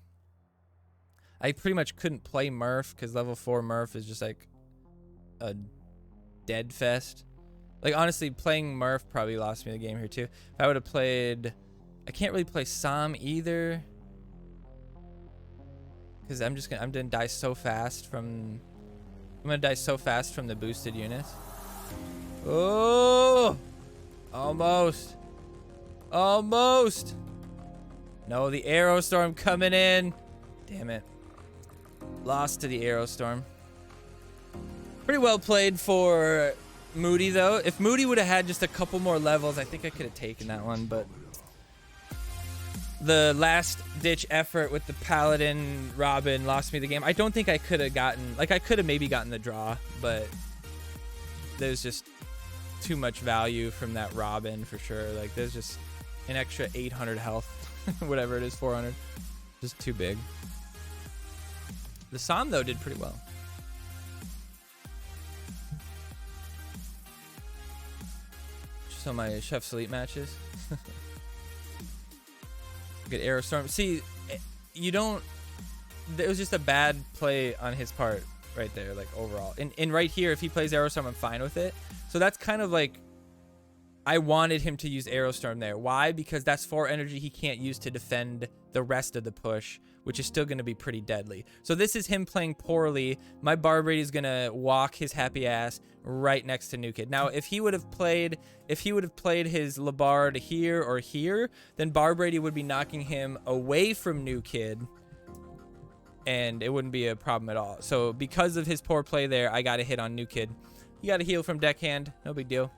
I pretty much couldn't play Murph because level 4 Murph is just like a dead fest. Like honestly, playing Murph probably lost me the game here too. If I would have played, I can't really play Sam either because I'm gonna die so fast from. I'm gonna die so fast from the boosted units. Oh, almost. No, the Arrow Storm coming in. Damn it. Lost to the Arrow Storm. Pretty well played for Moody though. If Moody would have had just a couple more levels, I think I could have taken that one, but the last ditch effort with the Paladin Robin lost me the game. I don't think I could have gotten, like I could have maybe gotten the draw, but there's just too much value from that Robin for sure. Like there's just an extra 800 health, whatever it is, 400. Just too big. The Psalm though did pretty well. So my Chef's Elite matches. Good Arrow Storm. See, you don't. It was just a bad play on his part right there, like overall. And right here, if he plays Arrow Storm, I'm fine with it. So that's kind of like, I wanted him to use Arrow Storm there. Why? Because that's 4 energy he can't use to defend the rest of the push, which is still going to be pretty deadly. So this is him playing poorly. My Barbrady is going to walk his happy ass right next to New Kid. Now, if he would have played his Labard here or here, then Barbrady would be knocking him away from New Kid, and it wouldn't be a problem at all. So because of his poor play there, I got a hit on New Kid. You got to heal from deckhand. No big deal.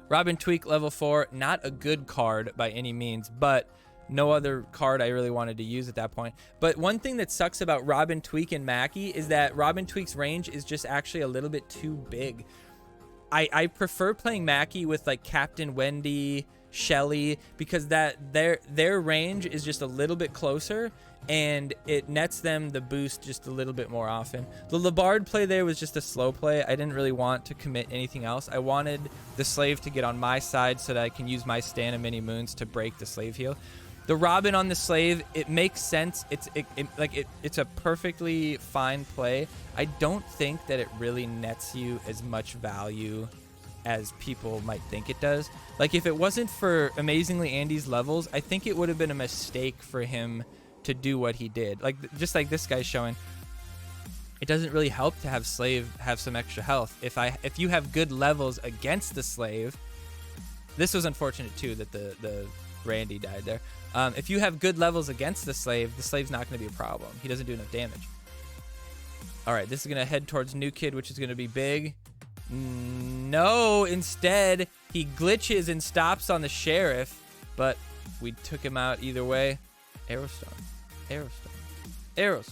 Robin Tweak level 4, not a good card by any means, but no other card I really wanted to use at that point. But one thing that sucks about Robin Tweak and Mackie is that Robin Tweak's range is just actually a little bit too big. I prefer playing Mackie with like Captain Wendy, Shelly, because that their range is just a little bit closer and it nets them the boost just a little bit more often. The Labard play there was just a slow play. I didn't really want to commit anything else. I wanted the Slave to get on my side so that I can use my Stand of Many Moons to break the Slave heal. The Robin on the Slave, it makes sense. It's a perfectly fine play. I don't think that it really nets you as much value as people might think it does. Like if it wasn't for Amazingly Andy's levels, I think it would have been a mistake for him to do what he did. Like just like this guy's showing, it doesn't really help to have Slave have some extra health. If you have good levels against the Slave, this was unfortunate too that the Randy died there. If you have good levels against the Slave's not going to be a problem. He doesn't do enough damage. All right, this is going to head towards New Kid, which is going to be big. No, instead, he glitches and stops on the Sheriff, but we took him out either way. Arrowstone. There we go.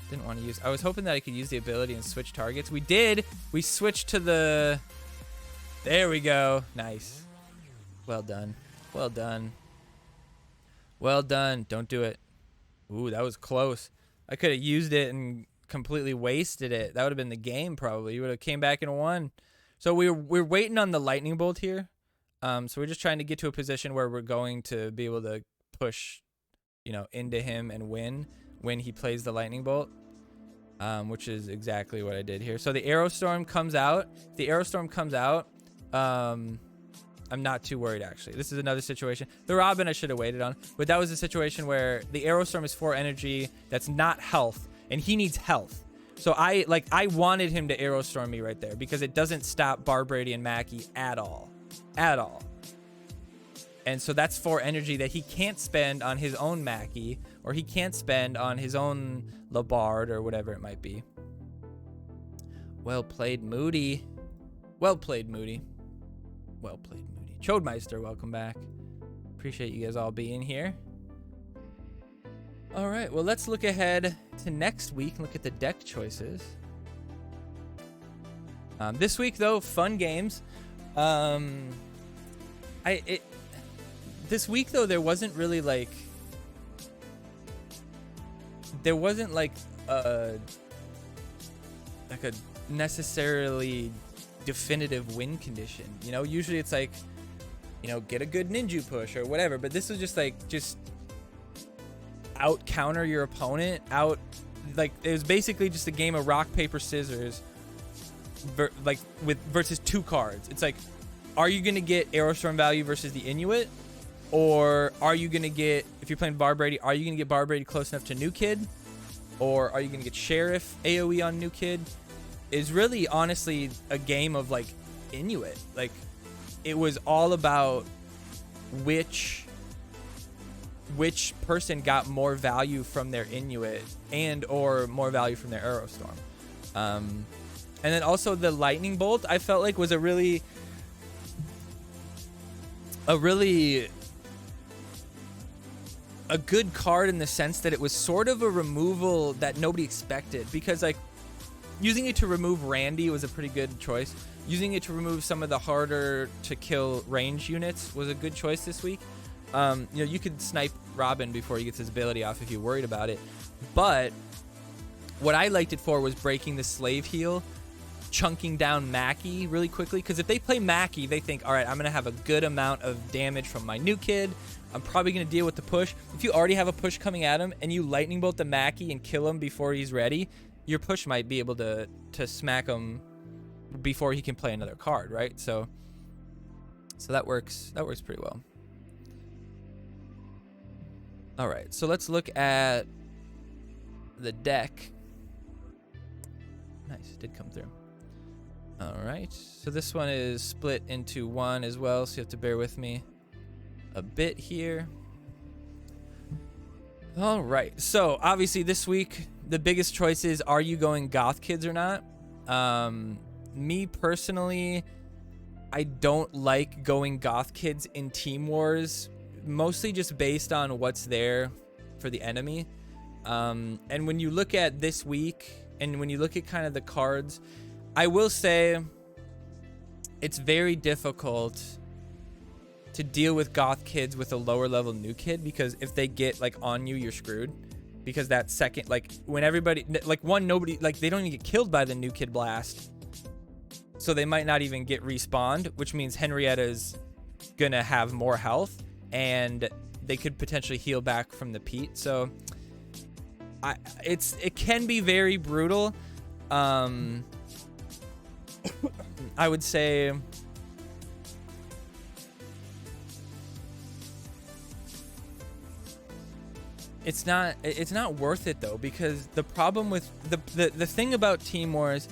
Didn't want to use. I was hoping that I could use the ability and switch targets. We did. We switched to the. There we go. Nice. Well done. Well done. Well done. Don't do it. Ooh, that was close. I could have used it and completely wasted it. That would have been the game probably. You would have came back and won. So we're waiting on the lightning bolt here. So we're just trying to get to a position where we're going to be able to push, into him and win when he plays the lightning bolt, which is exactly what I did here. So the arrow storm comes out. If the arrow storm comes out, I'm not too worried, actually. This is another situation. The Robin I should have waited on, but that was a situation where the arrow storm is 4 energy. That's not health, and he needs health. So I wanted him to arrow storm me right there because it doesn't stop Barbrady and Mackie at all. At all. And so that's 4 energy that he can't spend on his own Mackie, or he can't spend on his own Labard, or whatever it might be. Well played, Moody. Well played, Moody. Well played, Moody. Chodemeister, welcome back. Appreciate you guys all being here. All right, well, let's look ahead to next week and look at the deck choices. This week, though, fun games. This week, though, there wasn't really like a necessarily definitive win condition. Usually it's like, get a good ninja push or whatever, but this was just out counter your opponent out. Like, it was basically just a game of rock paper scissors versus 2 cards. It's like, are you gonna get Aerostorm value versus the Inuit, or are you gonna get, if you're playing Barbrady, are you gonna get Barbrady close enough to New Kid, or are you gonna get Sheriff AoE on New Kid? Is really honestly a game of like Inuit. Like, it was all about which person got more value from their Inuit and or more value from their Aerostorm. And then also the lightning bolt, I felt like was a really good card in the sense that it was sort of a removal that nobody expected, because like using it to remove Randy was a pretty good choice. Using it to remove some of the harder to kill range units was a good choice this week. You could snipe Robin before he gets his ability off if you're worried about it. But what I liked it for was breaking the slave heal, chunking down Mackie really quickly. Because if they play Mackie, they think, all right, I'm going to have a good amount of damage from my new kid. I'm probably going to deal with the push. If you already have a push coming at him and you lightning bolt the Mackie and kill him before he's ready, your push might be able to smack him before he can play another card, right? So that works pretty well. All right, so let's look at the deck. Nice, did come through. All right, so this one is split into 1 as well, so you have to bear with me a bit here. All right, so obviously this week, the biggest choice is, are you going Goth Kids or not? Me personally, I don't like going Goth Kids in Team Wars, mostly just based on what's there for the enemy. And when you look at this week, and when you look at kind of the cards, I will say it's very difficult to deal with Goth Kids with a lower level new kid, because if they get like on you, you're screwed. Because that second, like when everybody, like nobody, like they don't even get killed by the new kid blast. So they might not even get respawned, which means Henrietta's gonna have more health and they could potentially heal back from the Pete. So it can be very brutal. I would say it's not worth it though, because the problem with the thing about Team Wars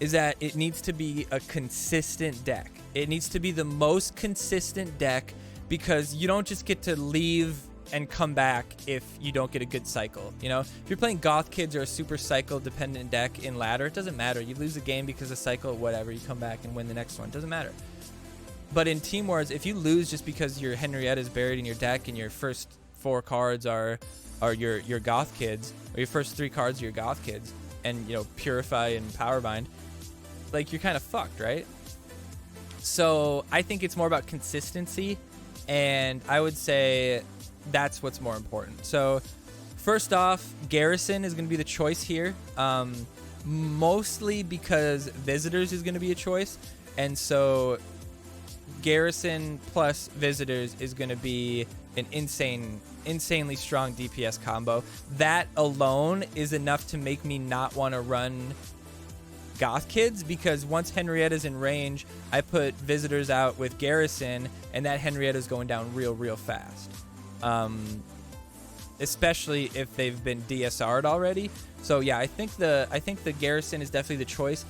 is that it needs to be a consistent deck. It needs to be the most consistent deck, because you don't just get to leave and come back if you don't get a good cycle. You know, if you're playing Goth Kids or a super cycle dependent deck in ladder, it doesn't matter. You lose the game because of cycle, whatever, you come back and win the next one, it doesn't matter. But in Team Wars, if you lose just because your Henrietta is buried in your deck and your first 4 cards are your Goth Kids, or your first 3 cards are your Goth Kids, and you know, Purify and Powerbind, like you're kind of fucked, right? So I think it's more about consistency, and I would say that's what's more important. So First off, Garrison is going to be the choice here, mostly because Visitors is going to be a choice, and so Garrison plus Visitors is going to be an insanely strong DPS combo. That alone is enough to make me not want to run Goth Kids, because once Henrietta's in range, I put Visitors out with Garrison, and that Henrietta's going down real fast. Especially if they've been DSR'd already. So yeah, I think the Garrison is definitely the choice.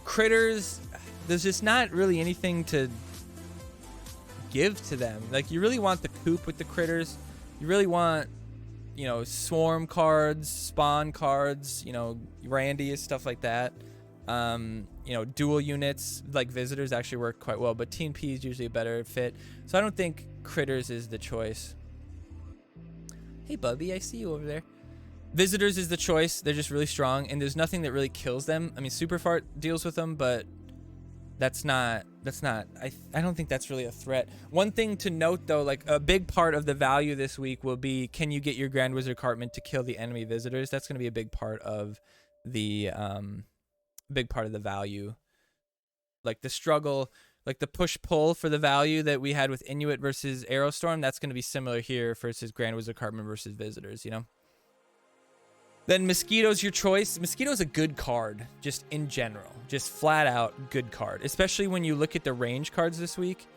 Critters, there's just not really anything to give to them. Like, you really want the coop with the critters. You really want, you know, swarm cards, spawn cards, you know, Randy, stuff like that. You know, dual units like Visitors actually work quite well, but Team P is usually a better fit. So I don't think Critters is the choice. Hey, Bubby, I see you over there. Visitors is the choice. They're just really strong, and there's nothing that really kills them. I mean, Super Fart deals with them, but that's not, I don't think that's really a threat. One thing to note, though, like, a big part of the value this week will be, can you get your Grand Wizard Cartman to kill the enemy Visitors? That's going to be a big part of the, value. Like, the struggle, like the push-pull for the value that we had with Inuit versus Aerostorm, that's going to be similar here versus Grand Wizard Cartman versus Visitors, you know? Then Mosquito's your choice. Mosquito's a good card, just in general. Just flat out good card. Especially when you look at the range cards this week.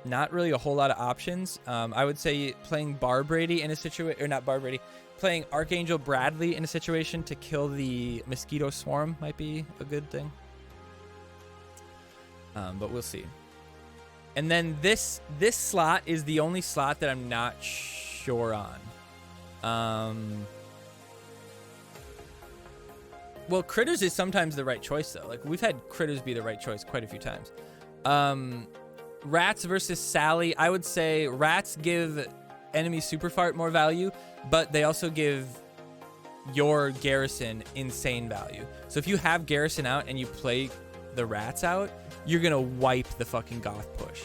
Not really a whole lot of options. I would say playing Barbrady in a situation, or not Barbrady, playing Archangel Bradley in a situation to kill the Mosquito Swarm might be a good thing. But we'll see. And then this slot is the only slot that I'm not sure on. Well, Critters is sometimes the right choice, though. Like, we've had Critters be the right choice quite a few times. Rats versus Sally. I would say Rats give enemy Super Fart more value, but they also give your Garrison insane value. So if you have Garrison out and you play the Rats out, you're going to wipe the fucking Goth push.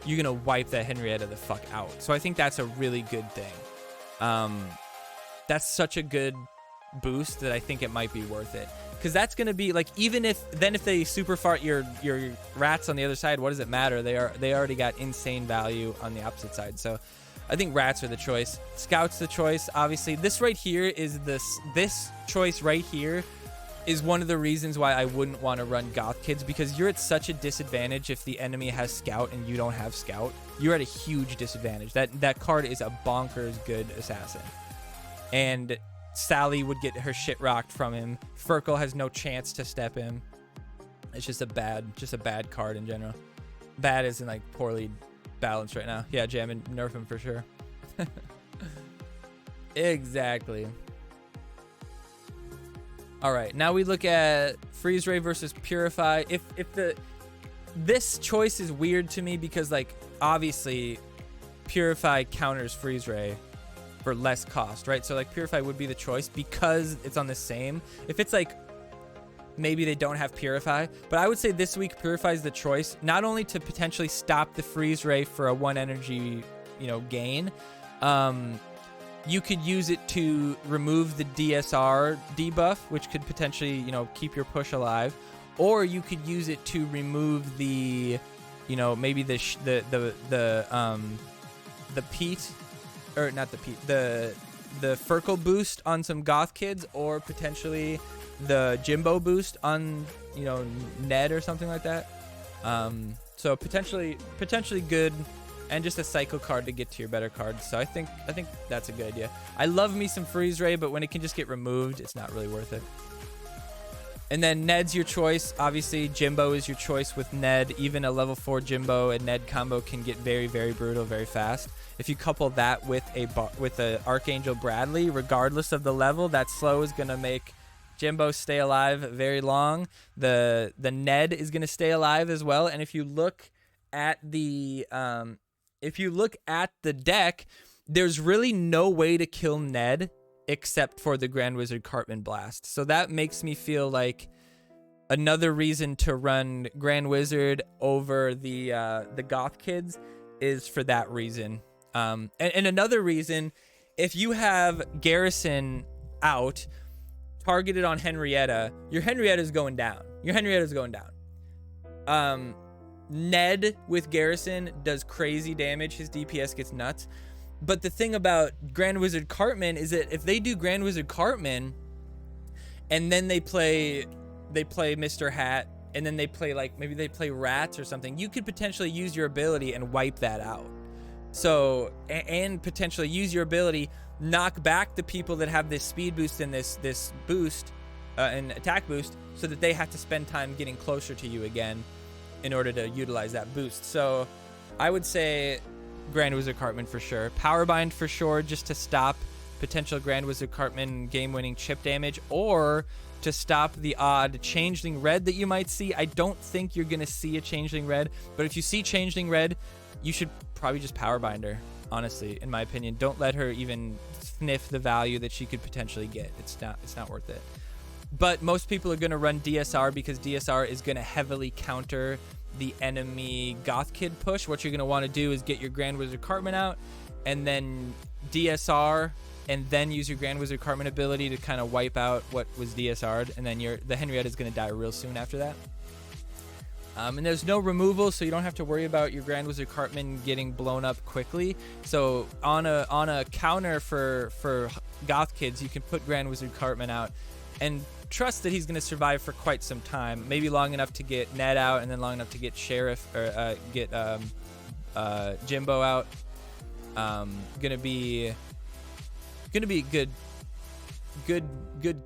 You're going to wipe that Henrietta the fuck out. So I think that's a really good thing. That's such a good boost that I think it might be worth it, because that's going to be like, even if they Super Fart your Rats on the other side, what does it matter? They already got insane value on the opposite side. So I think Rats are the choice. Scout's the choice, obviously. This right here is this choice right here is one of the reasons why I wouldn't want to run Goth Kids, because you're at such a disadvantage if the enemy has Scout and you don't have Scout. You're at a huge disadvantage. That card is a bonkers good assassin. And Sally would get her shit rocked from him. Furkle has no chance to step him. It's just a bad card in general. Bad isn't like poorly balanced right now. Yeah, jam and nerf him for sure. Exactly. All right, now we look at Freeze Ray versus Purify. This choice is weird to me because, like, obviously Purify counters Freeze Ray for less cost, right? So like Purify would be the choice because it's on the same. If it's like maybe they don't have Purify, but I would say this week Purify is the choice, not only to potentially stop the Freeze Ray for a 1 energy, you know, gain. You could use it to remove the DSR debuff, which could potentially, you know, keep your push alive, or you could use it to remove the, you know, maybe the Pete. Or not the Pete, the Furkle boost on some Goth Kids, or potentially the Jimbo boost on, you know, Ned or something like that. So potentially good, and just a cycle card to get to your better cards. So I think that's a good idea. I love me some Freeze Ray, but when it can just get removed, it's not really worth it. And then Ned's your choice. Obviously, Jimbo is your choice with Ned. Even a level 4 Jimbo and Ned combo can get very, very brutal very fast. If you couple that with a Archangel Bradley, regardless of the level, that slow is going to make Jimbo stay alive very long. The Ned is going to stay alive as well. And if you look at the deck, there's really no way to kill Ned except for the Grand Wizard Cartman Blast. So that makes me feel like another reason to run Grand Wizard over the Goth Kids is for that reason. And another reason if you have Garrison out, targeted on Henrietta, your Henrietta's going down. Ned with Garrison does crazy damage. His DPS gets nuts. But the thing about Grand Wizard Cartman is that if they do Grand Wizard Cartman and then they play Mr. Hat, and then they play, like, maybe they play Rats or something, you could potentially use your ability and wipe that out. So, and potentially use your ability, knock back the people that have this speed boost and this boost, and attack boost, so that they have to spend time getting closer to you again in order to utilize that boost. So I would say Grand Wizard Cartman for sure. Powerbind for sure, just to stop potential Grand Wizard Cartman game-winning chip damage, or to stop the odd Changeling Red that you might see. I don't think you're going to see a Changeling Red, but if you see Changeling Red, you should probably just Powerbind her, honestly, in my opinion. Don't let her even sniff the value that she could potentially get. It's not worth it. But most people are going to run DSR because DSR is going to heavily counter the enemy Goth Kid push. What you're going to want to do is get your Grand Wizard Cartman out, and then DSR, and then use your Grand Wizard Cartman ability to kind of wipe out what was DSR'd, and then the Henrietta is going to die real soon after that. And there's no removal, so you don't have to worry about your Grand Wizard Cartman getting blown up quickly. So on a counter for Goth Kids, you can put Grand Wizard Cartman out and trust that he's going to survive for quite some time, maybe long enough to get Ned out, and then long enough to get Sheriff, or get Jimbo out. Gonna be good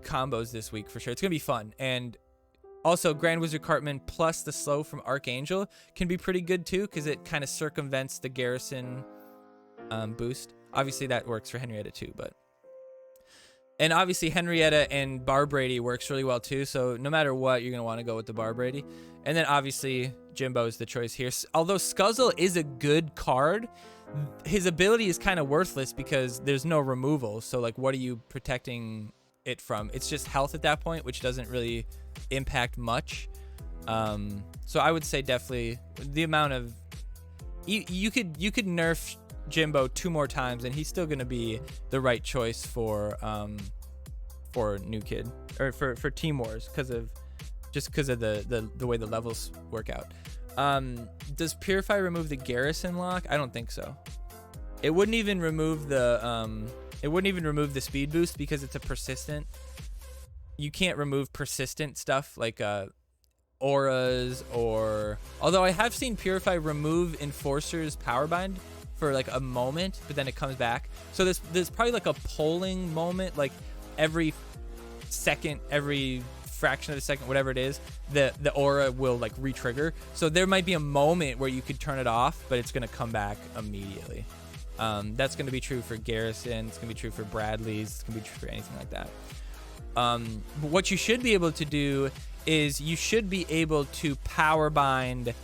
combos this week for sure. It's gonna be fun. And also Grand Wizard Cartman plus the slow from Archangel can be pretty good too, because it kind of circumvents the Garrison boost. Obviously that works for Henrietta too, and obviously Henrietta and Barbrady works really well too, so no matter what, you're going to want to go with the Barbrady. And then obviously Jimbo is the choice here. Although Scuzzle is a good card, his ability is kind of worthless because there's no removal. So, like, what are you protecting it from? It's just health at that point, which doesn't really impact much. So I would say definitely the amount of... You could nerf Jimbo 2 more times and he's still going to be the right choice for New Kid, or for Team Wars, because of the way the levels work out. Does Purify remove the Garrison lock? I don't think so. It wouldn't even remove the speed boost because it's a persistent. You can't remove persistent stuff like auras, or although I have seen Purify remove Enforcer's Powerbind for like a moment, but then it comes back. So there's probably like a polling moment, like every second, every fraction of a second, whatever it is, the aura will like re-trigger. So there might be a moment where you could turn it off, but it's gonna come back immediately. That's gonna be true for Garrison. It's gonna be true for Bradley's. It's gonna be true for anything like that. But what you should be able to do is you should be able to Powerbind,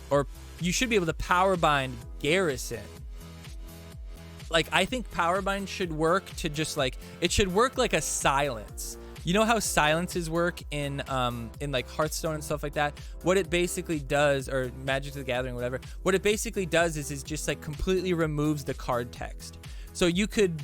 or you should be able to Powerbind Garrison. Like, I think Powerbind should work to just like, it should work like a silence. You know how silences work in like Hearthstone and stuff like that? What it basically does, or Magic the Gathering, whatever, what it basically does is just like completely removes the card text. So you could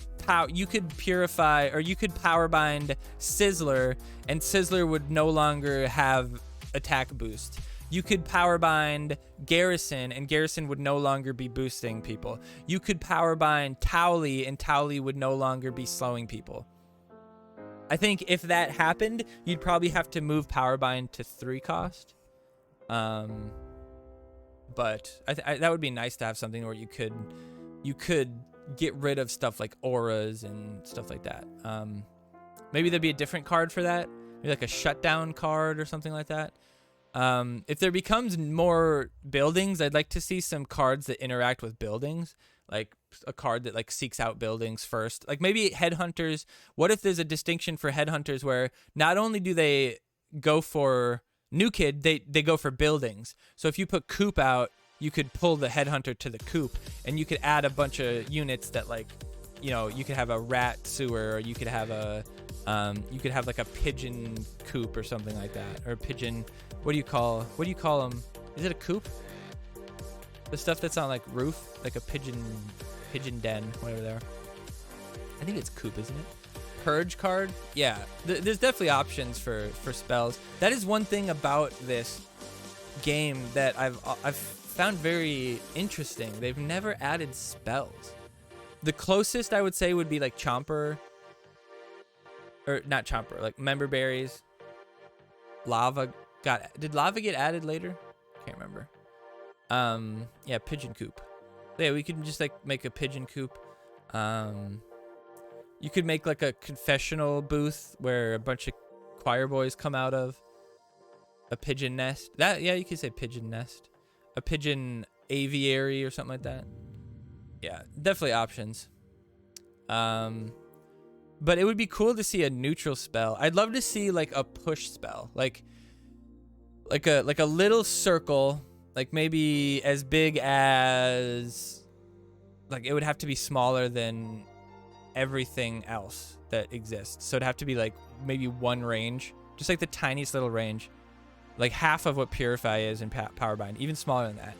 purify, or you could Powerbind Sizzler, and Sizzler would no longer have attack boost. You could Powerbind Garrison, and Garrison would no longer be boosting people. You could Powerbind Towley, and Towley would no longer be slowing people. I think if that happened, you'd probably have to move Powerbind to 3 cost. But that would be nice to have something where you could get rid of stuff like auras and stuff like that. Maybe there'd be a different card for that, maybe like a shutdown card or something like that. If there becomes more buildings, I'd like to see some cards that interact with buildings, like a card that like seeks out buildings first. Like maybe headhunters. What if there's a distinction for headhunters where not only do they go for New Kid, they go for buildings. So if you put Coop out, you could pull the headhunter to the Coop, and you could add a bunch of units that, like, you know, you could have a rat sewer, or you could have like a pigeon coop or something like that, or a pigeon. What do you call them? Is it a coop? The stuff that's on like roof, like a pigeon den, whatever they are. I think it's Coop, isn't it? Purge card. Yeah, there's definitely options for spells. That is one thing about this game that I've found very interesting. They've never added spells. The closest I would say would be like Chomper, or not Chomper, like Member Berries. Did Lava get added later? Can't remember. Yeah, Pigeon Coop. Yeah, we could just like make a Pigeon Coop. You could make like a confessional booth where a bunch of choir boys come out of. A pigeon nest. Yeah, you could say pigeon nest. A pigeon aviary or something like that. Yeah, definitely options. But it would be cool to see a neutral spell. I'd love to see like a push spell, like a little circle, like maybe as big as, like it would have to be smaller than everything else that exists. So it'd have to be like maybe one range, just like the tiniest little range, like half of what Purify is in Powerbind, even smaller than that.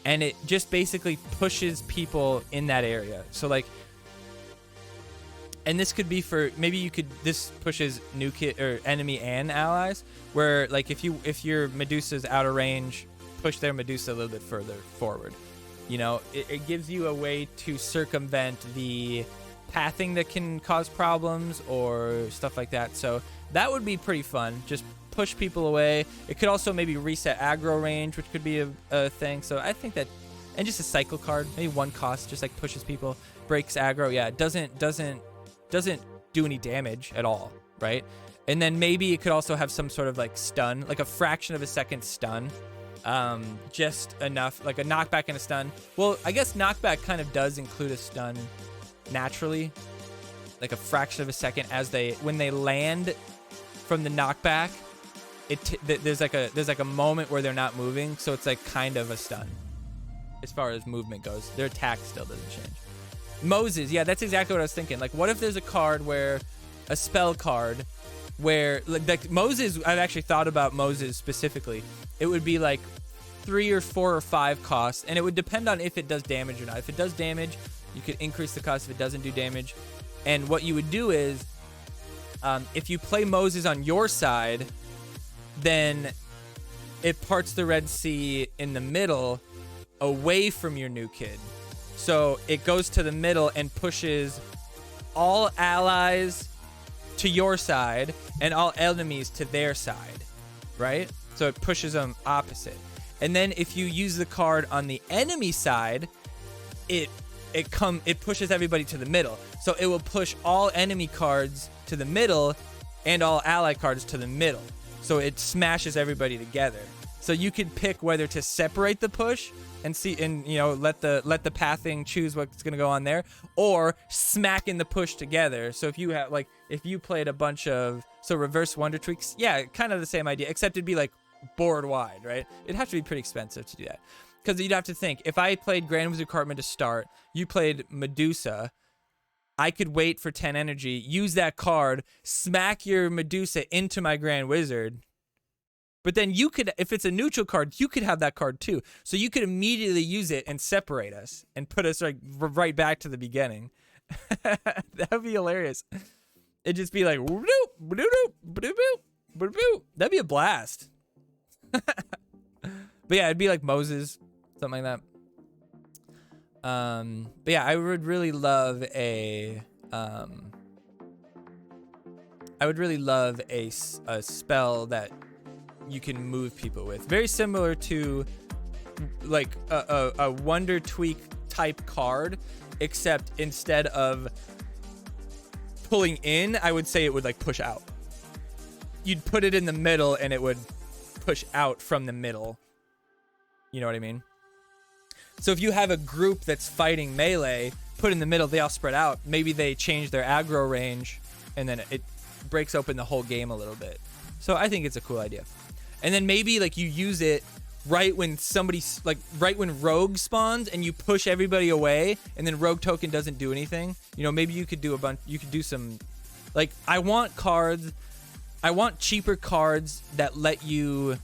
And it just basically pushes people in that area. So like, and this could be for, maybe this pushes new kid or enemy and allies, where like if your Medusa's out of range, push their Medusa a little bit further forward. You know, it gives you a way to circumvent the pathing that can cause problems or stuff like that. So that would be pretty fun. Just push people away. It could also maybe reset aggro range, which could be a thing. So I think that, and just a cycle card, maybe one cost, just like pushes people, breaks aggro. Yeah, it doesn't do any damage at all, right? And then maybe it could also have some sort of like stun, like a fraction of a second stun. Just enough, like a knockback and a stun. Well, I guess knockback kind of does include a stun naturally, like a fraction of a second when they land from the knockback. There's like a moment where they're not moving, so it's like kind of a stun as far as movement goes. Their attack still doesn't change. Moses, yeah, that's exactly what I was thinking. Like, what if there's a card where a spell card where like Moses, I've actually thought about Moses specifically. It would be like 3 or 4 or 5 costs, and it would depend on if it does damage or not. If it does damage, you could increase the cost. If it doesn't do damage, and what you would do is, if you play Moses on your side, then it parts the Red Sea in the middle away from your new kid. So it goes to the middle and pushes all allies to your side and all enemies to their side, right? So it pushes them opposite. And then if you use the card on the enemy side, it pushes everybody to the middle. So it will push all enemy cards to the middle and all ally cards to the middle. So it smashes everybody together. So you could pick whether to separate the push and see, and you know, let the pathing choose what's gonna go on there, or smacking the push together. So if you played a bunch of reverse Wonder Tweaks, yeah, kind of the same idea, except it'd be like board wide, right? It'd have to be pretty expensive to do that, because you'd have to think, if I played Grand Wizard Cartman to start, you played Medusa, I could wait for 10 energy, use that card, smack your Medusa into my Grand Wizard. But then you could, if it's a neutral card, you could have that card too. So you could immediately use it and separate us and put us right back to the beginning. That would be hilarious. It'd just be like, that'd be a blast. But yeah, it'd be like Moses, something like that. But yeah, I would really love a spell that you can move people with, very similar to like a Wonder Tweak type card, except instead of pulling in, I would say it would like push out. You'd put it in the middle and it would push out from the middle. You know what I mean? So if you have a group that's fighting melee, put in the middle, they all spread out. Maybe they change their aggro range, and then it breaks open the whole game a little bit. So I think it's a cool idea. And then maybe like you use it right when right when Rogue spawns, and you push everybody away, and then Rogue token doesn't do anything. You know, maybe you could do some, like, I want cheaper cards that let you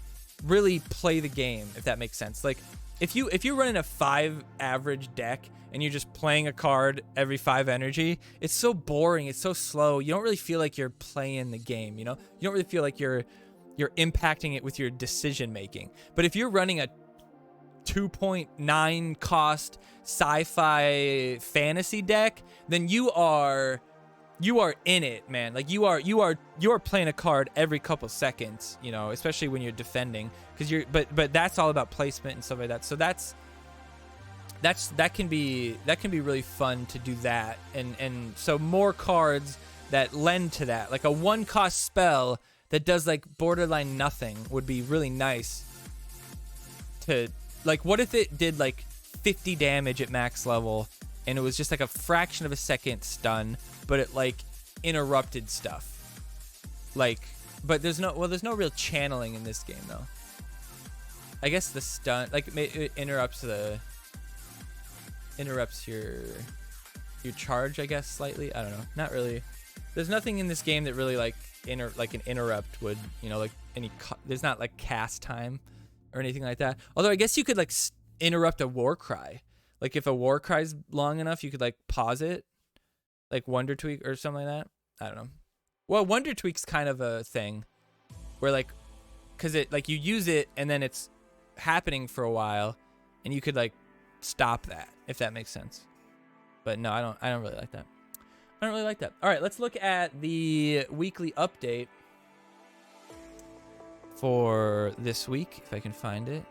really play the game, if that makes sense. Like, if you're running a 5 average deck and you're just playing a card every 5 energy, it's so boring, it's so slow. You don't really feel like you're playing the game, you know? You don't really feel like you're impacting it with your decision making. But if you're running a 2.9 cost sci-fi fantasy deck, then you are in it, man. Like you are playing a card every couple seconds, you know, especially when you're defending, because but that's all about placement and stuff like that. So that can be really fun to do that, and so more cards that lend to that, like a 1 cost spell that does like borderline nothing would be really nice to, like, what if it did like 50 damage at max level and it was just like a fraction of a second stun, but it like interrupted stuff, like, but there's no real channeling in this game though. I guess the stun, like, it interrupts your charge, I guess, slightly. I don't know, not really. There's nothing in this game that really like like an interrupt would, you know, like there's not like cast time or anything like that. Although I guess you could like interrupt a war cry. Like if a war cry's long enough, you could like pause it, like Wonder Tweak or something like that. I don't know. Well, Wonder Tweak's kind of a thing where like, cause it like you use it and then it's happening for a while, and you could like stop that, if that makes sense. But no, I don't really like that. I don't really like that. All right, let's look at the weekly update for this week, if I can find it.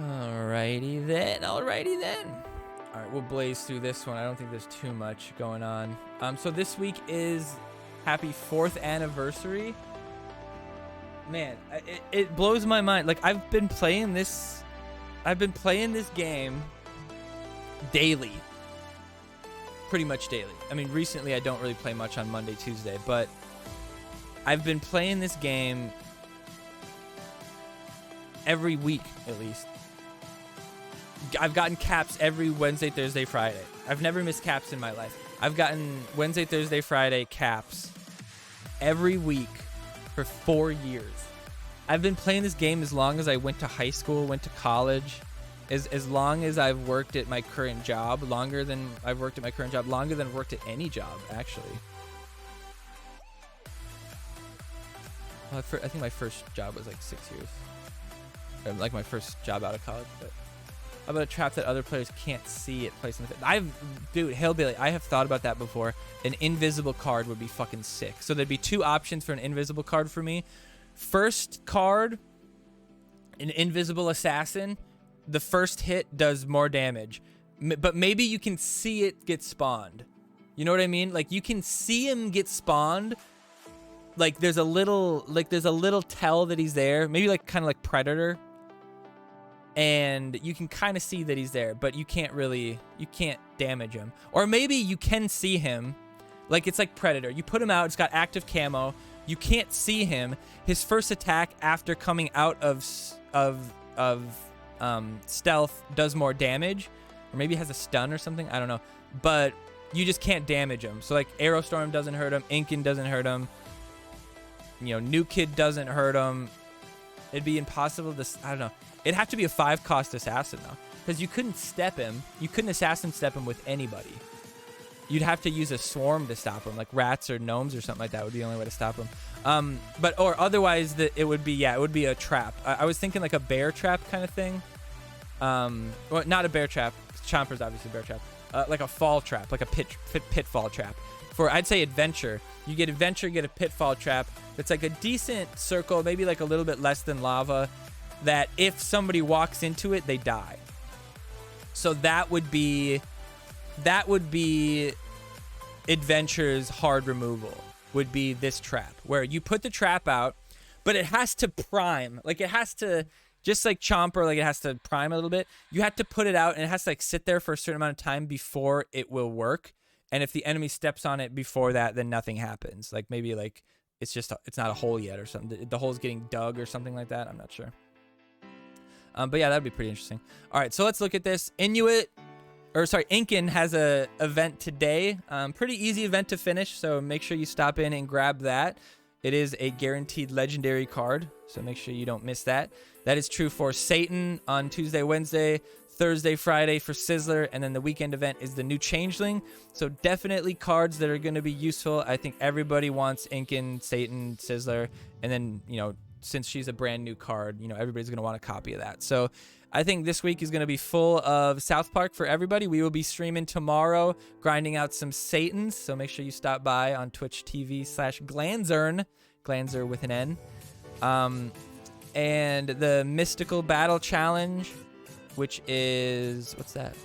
Alrighty then. All right, we'll blaze through this one. I don't think there's too much going on. So this week is happy 4th anniversary. Man, it blows my mind. Like, I've been playing this game daily. Pretty much daily. I mean, recently I don't really play much on Monday, Tuesday, but I've been playing this game every week at least. I've gotten caps every Wednesday, Thursday, Friday. I've never missed caps in my life. I've gotten Wednesday, Thursday, Friday caps every week for 4 years. I've been playing this game as long as I went to high school, went to college. As long as I've worked at my current job, longer than I've worked at any job, actually. Well, I think my first job was like 6 years. Like my first job out of college. But how about a trap that other players can't see it placed in the... Dude, Hillbilly, I have thought about that before. An invisible card would be fucking sick. So there'd be 2 options for an invisible card for me. First card, an invisible assassin. The first hit does more damage, but maybe you can see it get spawned. You know what I mean? Like, you can see him get spawned. Like, there's a little tell that he's there. Maybe like kind of like Predator. And you can kind of see that he's there, but you can't damage him. Or maybe you can see him. Like, it's like Predator. You put him out, it's got active camo. You can't see him. His first attack after coming out of stealth does more damage, or maybe has a stun or something, I don't know, but you just can't damage him. So like Aerostorm doesn't hurt him, Inkin doesn't hurt him, you know, New Kid doesn't hurt him. It'd be impossible to, I don't know, it'd have to be a 5 cost assassin though, because you couldn't assassin step him with anybody. You'd have to use a swarm to stop him, like rats or gnomes or something like that would be the only way to stop him. Or otherwise it would be a trap. I was thinking like a bear trap kind of thing. Well, not a bear trap. Chomper's obviously a bear trap. Like a fall trap, like a pitfall trap. For, I'd say, adventure. You get adventure, you get a pitfall trap that's like a decent circle, maybe like a little bit less than lava, that if somebody walks into it, they die. So that would be adventure's hard removal, would be this trap, where you put the trap out, but it has to prime. Like, it has to, just like Chomper, like, it has to prime a little bit. You have to put it out, and it has to like sit there for a certain amount of time before it will work. And if the enemy steps on it before that, then nothing happens. Like, maybe like it's not a hole yet or something. The hole's getting dug or something like that. I'm not sure. But yeah, that'd be pretty interesting. All right, so let's look at this. Inkin has a event today. Pretty easy event to finish, so make sure you stop in and grab that. it is a guaranteed legendary card, so make sure you don't miss that. That is true for Satan on Tuesday, Wednesday, Thursday, Friday for Sizzler, and then the weekend event is the new Changeling. So definitely cards that are going to be useful. I think everybody wants Inkin, Satan, Sizzler, and then, you know, since she's a brand new card, you know, everybody's going to want a copy of that. So I think this week is going to be full of South Park for everybody. We will be streaming tomorrow, grinding out some Satans, so make sure you stop by on Twitch TV/Glanzern, Glanzer with an N. And the Mystical Battle Challenge, which is, what's that?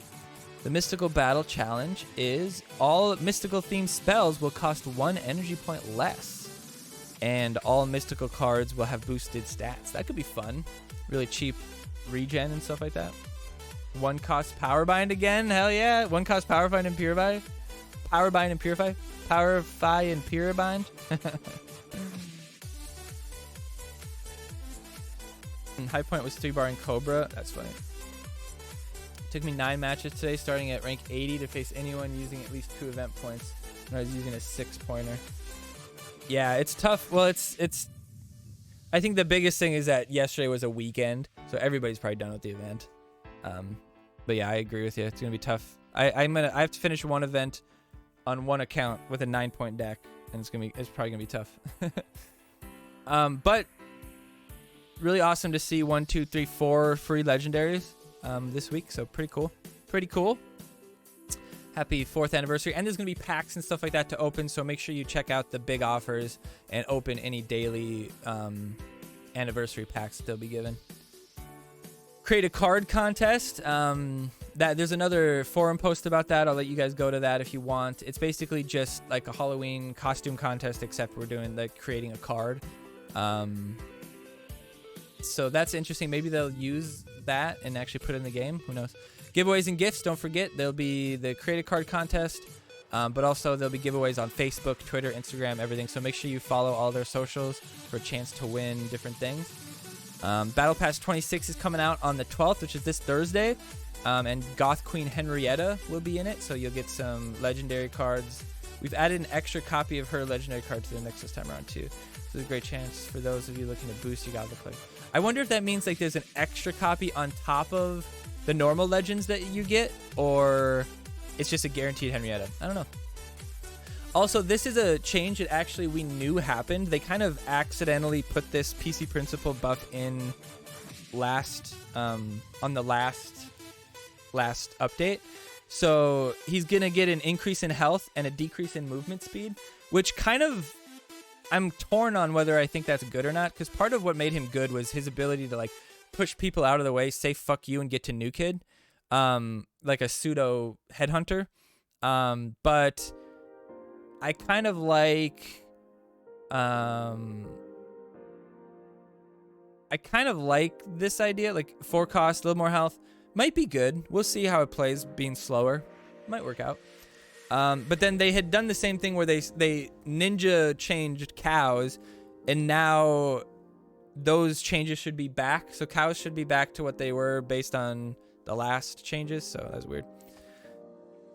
The Mystical Battle Challenge is all mystical themed spells will cost 1 energy point less. And all mystical cards will have boosted stats. That could be fun. Really cheap regen and stuff like that. 1 cost Powerbind again. Hell yeah. 1 cost Powerbind and Purify. Powerbind and Purify. Powerify and Puribind. And high point was 3-bar in Cobra. That's funny. Took me 9 matches today, starting at rank 80 to face anyone using at least 2 event points. And I was using a 6-pointer. Yeah, it's tough. Well, it's. I think the biggest thing is that yesterday was a weekend, so everybody's probably done with the event. But yeah, I agree with you. It's gonna be tough. I have to finish 1 event on 1 account with a 9-point deck, and it's probably gonna be tough. But really awesome to see 1, 2, 3, 4 free legendaries this week. So pretty cool. Pretty cool. Happy 4th anniversary. And there's going to be packs and stuff like that to open. So make sure you check out the big offers and open any daily anniversary packs that they'll be given. Create a card contest. There's another forum post about that. I'll let you guys go to that if you want. It's basically just like a Halloween costume contest, except we're doing like creating a card. So that's interesting. Maybe they'll use that and actually put it in the game. Who knows? Giveaways and gifts. Don't forget, there'll be the create a card contest, but also there'll be giveaways on Facebook, Twitter, Instagram, everything. So make sure you follow all their socials for a chance to win different things. Battle Pass 26 is coming out on the 12th, which is this Thursday. And Goth Queen Henrietta will be in it, so you'll get some legendary cards. We've added an extra copy of her legendary card to the mix this time around too. So there's a great chance for those of you looking to boost your Godly play. I wonder if that means like there's an extra copy on top of the normal legends that you get, or it's just a guaranteed Henrietta. I don't know. Also, this is a change that actually we knew happened. They kind of accidentally put this PC Principle buff in on the last update. So he's going to get an increase in health and a decrease in movement speed, which kind of, I'm torn on whether I think that's good or not, because part of what made him good was his ability to like push people out of the way, say fuck you, and get to New Kid, like a pseudo headhunter. But I kind of like, this idea, like 4 cost, a little more health, might be good. We'll see how it plays, being slower. Might work out. But then they had done the same thing where they ninja changed cows, and now those changes should be back. So cows should be back to what they were based on the last changes. So that's weird.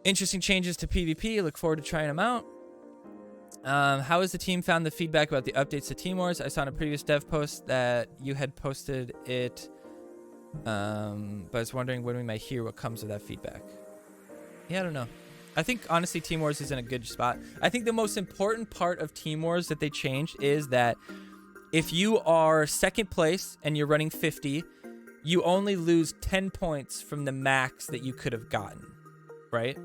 Interesting changes to PvP. Look forward to trying them out. How has the team found the feedback about the updates to Team Wars? I saw in a previous dev post that you had posted it, but I was wondering when we might hear what comes of that feedback. Yeah, I don't know. I think, honestly, Team Wars is in a good spot. I think the most important part of Team Wars that they changed is that if you are second place and you're running 50, you only lose 10 points from the max that you could have gotten, right?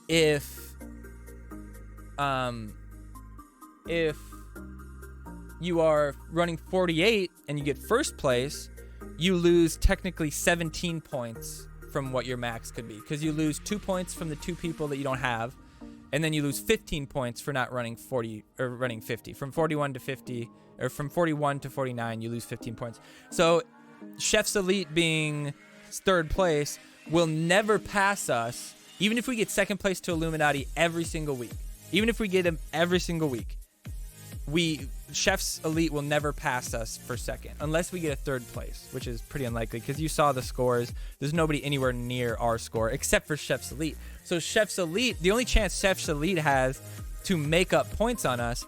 If you are running 48 and you get first place, you lose technically 17 points from what your max could be, because you lose 2 points from the 2 people that you don't have, and then you lose 15 points for not running 40 or running 50. From 41 to 50, or from 41 to 49, you lose 15 points. So Chef's Elite being third place will never pass us, even if we get second place to Illuminati every single week. Even if we get him every single week, Chef's Elite will never pass us for second, unless we get a third place, which is pretty unlikely, because you saw the scores. There's nobody anywhere near our score except for Chef's Elite. So Chef's Elite, the only chance Chef's Elite has to make up points on us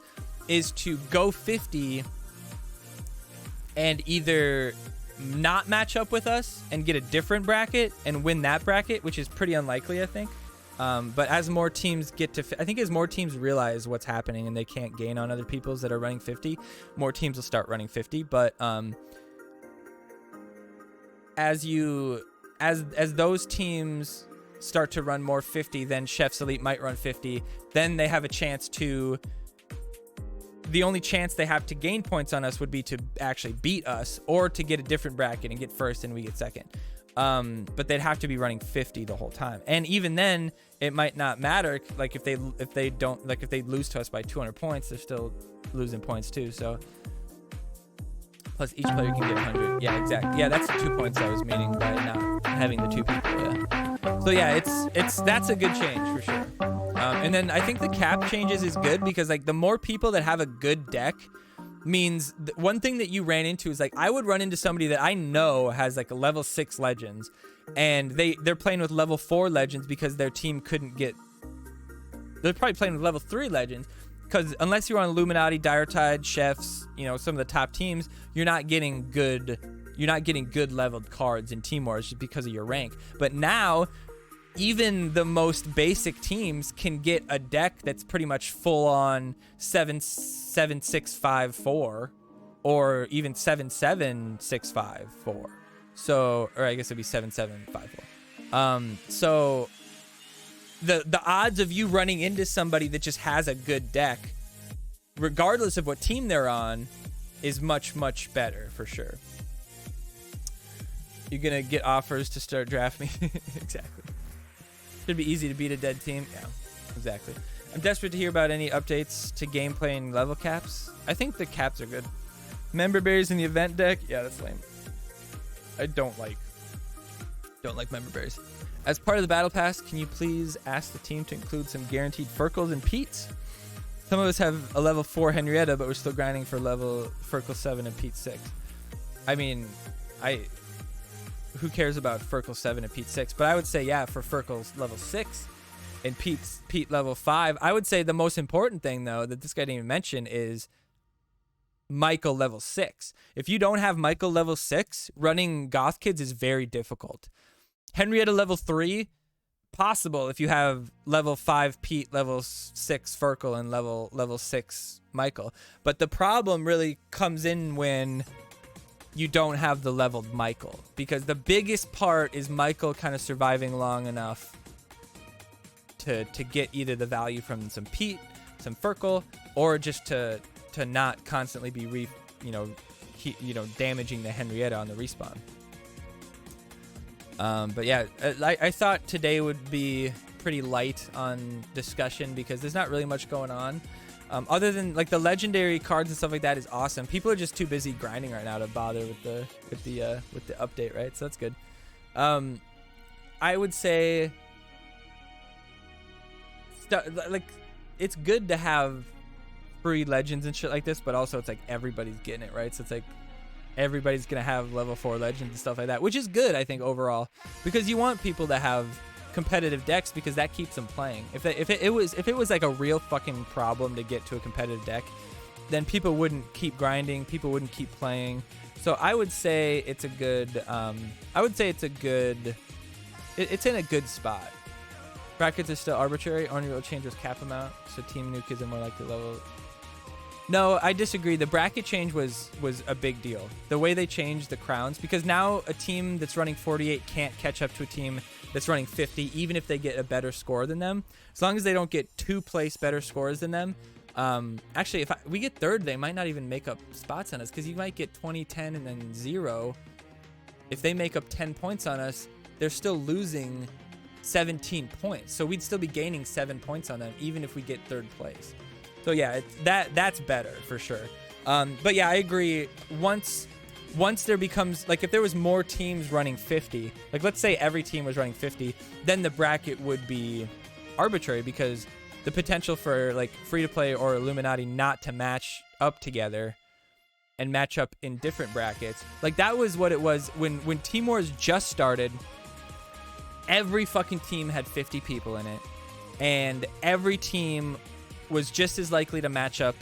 is to go 50 and either not match up with us and get a different bracket and win that bracket, which is pretty unlikely, I think. But as more teams get to, I think as more teams realize what's happening and they can't gain on other people's that are running 50, more teams will start running 50. But as those teams start to run more 50, then Chef's Elite might run 50. Then they have a chance to, the only chance they have to gain points on us would be to actually beat us or to get a different bracket and get first and we get second. But they'd have to be running 50 the whole time. And even then it might not matter. Like if they lose to us by 200 points, they're still losing points too. So plus each player can get 100. Yeah, exactly. Yeah, that's the 2 points I was meaning by not having the two people. Yeah. So yeah, that's a good change for sure. And then I think the cap changes is good because like the more people that have a good deck means one thing that you ran into is like I would run into somebody that I know has like a level 6 legends and they're playing with level 4 legends because their team couldn't get, they're probably playing with level 3 legends because unless you're on Illuminati, Dire Tide, Chefs, you know, some of the top teams, you're not getting good leveled cards in Team Wars just because of your rank. But now even the most basic teams can get a deck that's pretty much full on 7-6-5-4 or even 7-7-6-5-4. So, or I guess it'd be 7-7-5-4. So the odds of you running into somebody that just has a good deck, regardless of what team they're on, is much, much better for sure. You're gonna get offers to start draft me. Exactly. Should be easy to beat a dead team. Yeah, exactly. I'm desperate to hear about any updates to gameplay and level caps. I think the caps are good. Member berries in the event deck. Yeah, that's lame. I don't like member berries. As part of the battle pass, can you please ask the team to include some guaranteed Furkles and Pete's? Some of us have a level 4 Henrietta, but we're still grinding for level Furkle 7 and Pete 6. I mean, who cares about Furkle 7 and Pete 6? But I would say, yeah, for Furkle's level 6 and Pete level 5, I would say the most important thing, though, that this guy didn't even mention is Michael level 6. If you don't have Michael level 6, running Goth Kids is very difficult. Henrietta level 3, possible if you have level 5 Pete, level 6 Furkle, and level 6 Michael. But the problem really comes in when you don't have the leveled Michael, because the biggest part is Michael kind of surviving long enough to get either the value from some Pete, some Furkle, or just to not constantly be damaging the Henrietta on the respawn. But yeah, I thought today would be pretty light on discussion because there's not really much going on. Other than like the legendary cards and stuff like that is awesome. People are just too busy grinding right now to bother with the update, right? So that's good. I would say like it's good to have free legends and shit like this, but also it's like everybody's getting it, right? So it's like everybody's gonna have level 4 legends and stuff like that, which is good, I think, overall, because you want people to have competitive decks because that keeps them playing. If it was like a real fucking problem to get to a competitive deck, then people wouldn't keep grinding, people wouldn't keep playing. So I would say it's a good it's in a good spot. Brackets are still arbitrary. Only will change with cap amount, so team nuke is a more likely level. No, I disagree. The bracket change was a big deal. The way they changed the crowns, because now a team that's running 48 can't catch up to a team that's running 50, even if they get a better score than them. As long as they don't get 2 place better scores than them. Actually, if we get third, they might not even make up spots on us, because you might get 20, 10, and then 0. If they make up 10 points on us, they're still losing 17 points. So we'd still be gaining 7 points on them, even if we get third place. So yeah, that's better for sure. But yeah, I agree. Once there becomes, like, if there was more teams running 50, like let's say every team was running 50, then the bracket would be arbitrary, because the potential for like free to play or Illuminati not to match up together and match up in different brackets, like that was what it was when Team Wars just started. Every fucking team had 50 people in it, and every team was just as likely to match up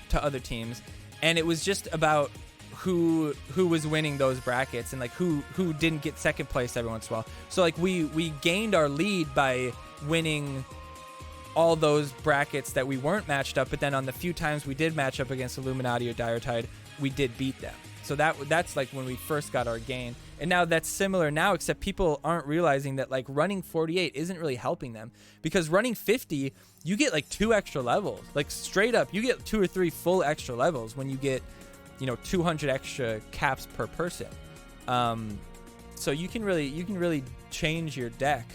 to other teams, and it was just about who was winning those brackets and like who didn't get second place every once in a while. So like we gained our lead by winning all those brackets that we weren't matched up, but then on the few times we did match up against Illuminati or Dire Tide, we did beat them. So that's like when we first got our gain. And now that's similar now, except people aren't realizing that like running 48 isn't really helping them, because running 50, you get like 2 extra levels. Like straight up, you get 2 or 3 full extra levels when you get, 200 extra caps per person. So you can really change your deck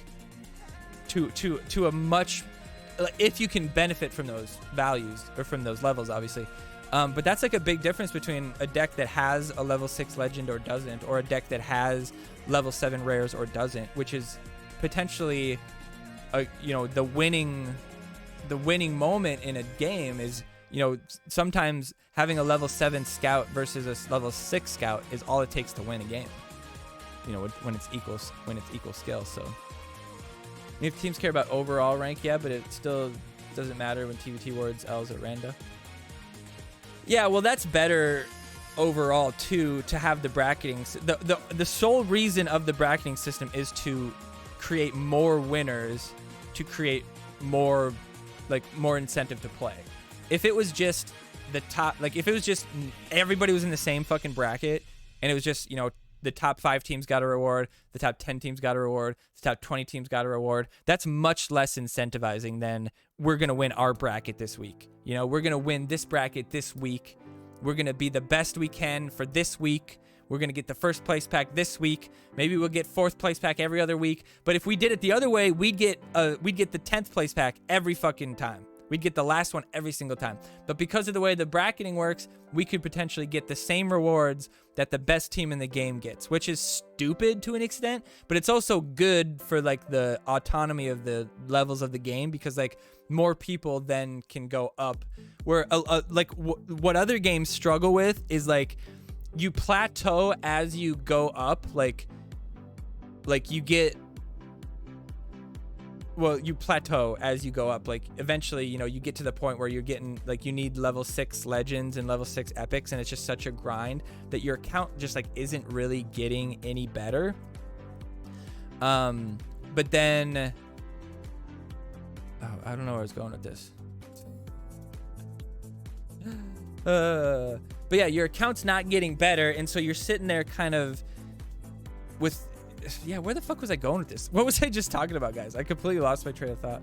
to a much, if you can benefit from those values or from those levels, obviously. But that's like a big difference between a deck that has a level 6 legend or doesn't, or a deck that has level 7 rares or doesn't, which is potentially, the winning moment in a game is, sometimes having a level 7 scout versus a level 6 scout is all it takes to win a game. When it's equal skill. So if teams care about overall rank, yeah, but it still doesn't matter when TVT wards L's at random. Yeah, well, that's better overall too, to have the bracketing. The sole reason of the bracketing system is to create more winners, to create more incentive to play. If it was just the top, like if it was just everybody was in the same fucking bracket and it was just, the top 5 teams got a reward, the top 10 teams got a reward, the top 20 teams got a reward, that's much less incentivizing than we're going to win our bracket this week. We're going to win this bracket this week. We're going to be the best we can for this week. We're going to get the first place pack this week. Maybe we'll get 4th place pack every other week. But if we did it the other way, we'd get the 10th place pack every fucking time. We'd get the last one every single time. But because of the way the bracketing works, we could potentially get the same rewards that the best team in the game gets, which is stupid to an extent, but it's also good for like the autonomy of the levels of the game, because like more people then can go up. Where what other games struggle with is like you plateau as you go up, like you get, well, you plateau as you go up. Like eventually, you get to the point where you're getting like you need level 6 legends and level 6 epics, and it's just such a grind that your account just like isn't really getting any better. But then I don't know where I was going with this. But yeah, your account's not getting better, and so you're sitting there kind of with, yeah, where the fuck was I going with this? What was I just talking about, guys? I completely lost my train of thought.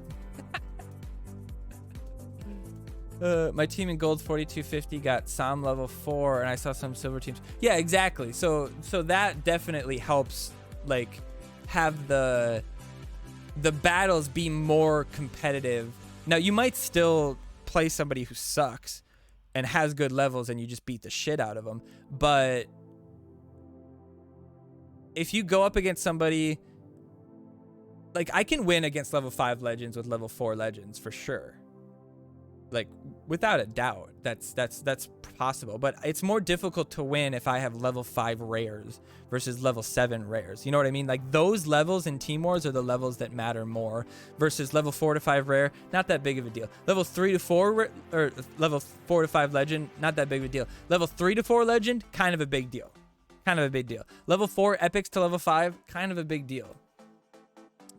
My team in gold 4250 got Som level 4, and I saw some silver teams. Yeah, exactly. So that definitely helps, like, have the battles be more competitive. Now, you might still play somebody who sucks and has good levels, and you just beat the shit out of them. But if you go up against somebody, like, I can win against level 5 legends with level 4 legends for sure. Like, without a doubt, that's possible. But it's more difficult to win if I have level 5 rares versus level 7 rares. You know what I mean? Like, those levels in Team Wars are the levels that matter more versus level 4 to 5 rare, not that big of a deal. Level 3 to 4 or level 4 to 5 legend, not that big of a deal. Level 3 to 4 legend, kind of a big deal. Kind of a big deal. Level 4 epics to level 5, kind of a big deal.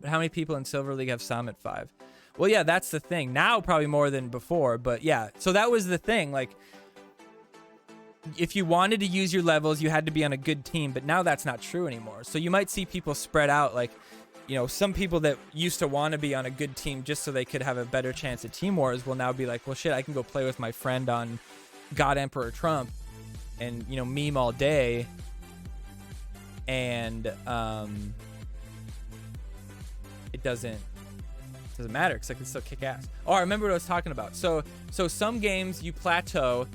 But how many people in Silver League have Som at 5? Well, yeah, that's the thing. Now, probably more than before, but yeah. So that was the thing. Like, if you wanted to use your levels, you had to be on a good team, but now that's not true anymore. So you might see people spread out, like, some people that used to want to be on a good team just so they could have a better chance at Team Wars will now be like, well, shit, I can go play with my friend on God Emperor Trump and, meme all day. And it doesn't matter because I can still kick ass. Oh, I remember what I was talking about. So some games you plateau,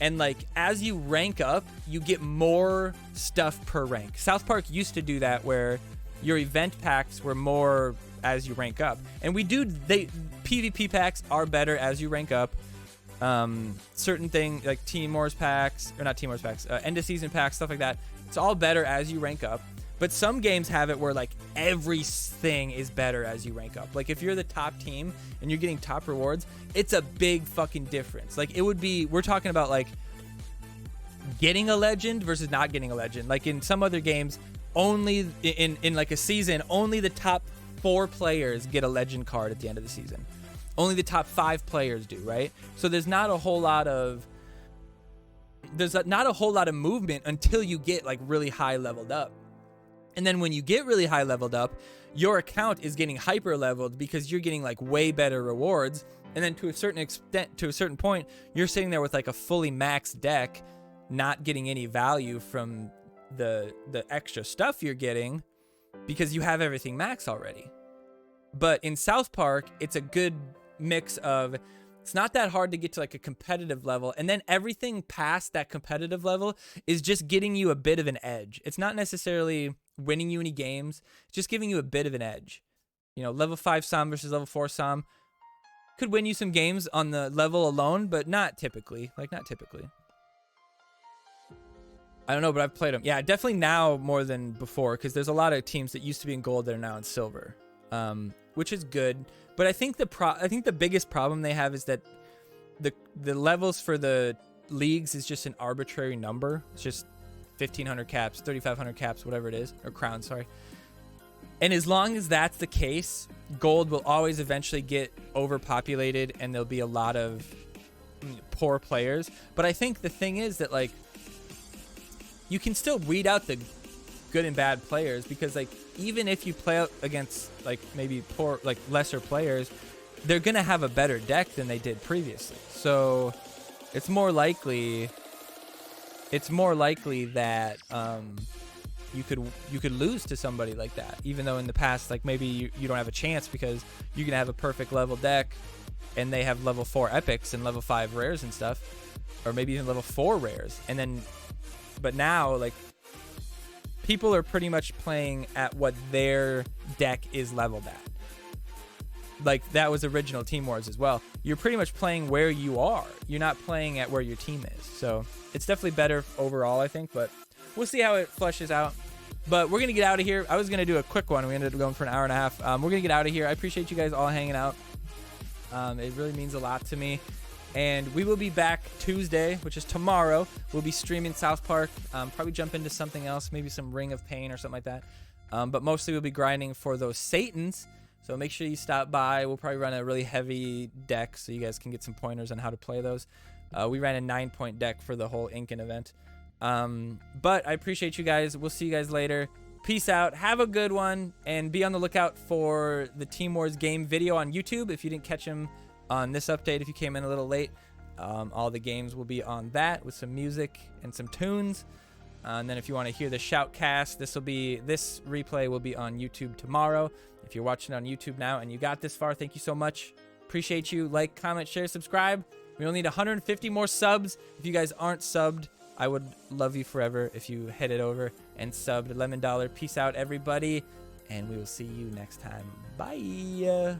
and like as you rank up, you get more stuff per rank. South Park used to do that where your event packs were more as you rank up, and PvP packs are better as you rank up. Certain things like Team Wars packs, or not Team Wars packs, end of season packs, stuff like that. It's all better as you rank up. But some games have it where like everything is better as you rank up. Like if you're the top team and you're getting top rewards, it's a big fucking difference. Like it would be, we're talking about like getting a legend versus not getting a legend. Like in some other games, only in like a season, only the top 4 players get a legend card at the end of the season. Only the top 5 players do, right? So there's not a whole lot of movement until you get like really high leveled up. And then when you get really high leveled up, your account is getting hyper leveled because you're getting like way better rewards. And then to a certain extent, to a certain point, you're sitting there with like a fully maxed deck, not getting any value from the extra stuff you're getting because you have everything maxed already. But in South Park, it's a good mix of, it's not that hard to get to like a competitive level, and then everything past that competitive level is just getting you a bit of an edge. It's not necessarily winning you any games, it's just giving you a bit of an edge. You know, level 5 Som versus level 4 Som could win you some games on the level alone, but not typically. Like, not typically. I don't know, but I've played them. Yeah, definitely now more than before, because there's a lot of teams that used to be in gold that are now in silver, which is good. But I think the biggest problem they have is that the levels for the leagues is just an arbitrary number. It's just 1,500 caps, 3,500 caps, whatever it is, or crowns, sorry. And as long as that's the case, gold will always eventually get overpopulated, and there'll be a lot of poor players. But I think the thing is that like you can still weed out the good and bad players, because like even if you play out against like maybe poor, like lesser players, they're gonna have a better deck than they did previously. So it's more likely that you could lose to somebody like that, even though in the past like maybe you don't have a chance because you're gonna have a perfect level deck and they have level 4 epics and level 5 rares and stuff, or maybe even level 4 rares. And then but now like people are pretty much playing at what their deck is leveled at. Like that was original Team Wars as well. You're pretty much playing where you are. You're not playing at where your team is. So it's definitely better overall, I think, but we'll see how it flushes out. But we're going to get out of here. I was going to do a quick one. We ended up going for an hour and a half. We're going to get out of here. I appreciate you guys all hanging out. It really means a lot to me. And we will be back Tuesday, which is tomorrow. We'll be streaming South Park. Probably jump into something else, maybe some Ring of Pain or something like that. But mostly we'll be grinding for those Satans. So make sure you stop by. We'll probably run a really heavy deck so you guys can get some pointers on how to play those. We ran a 9-point deck for the whole Incan event. But I appreciate you guys. We'll see you guys later. Peace out. Have a good one. And be on the lookout for the Team Wars game video on YouTube. If you didn't catch them on this update, if you came in a little late, all the games will be on that with some music and some tunes. And then if you want to hear the shoutcast, this replay will be on YouTube tomorrow. If you're watching on YouTube now and you got this far, thank you so much. Appreciate you. Like, comment, share, subscribe. We only need 150 more subs. If you guys aren't subbed, I would love you forever if you head it over and subbed. Lemon Dollar. Peace out, everybody. And we will see you next time. Bye.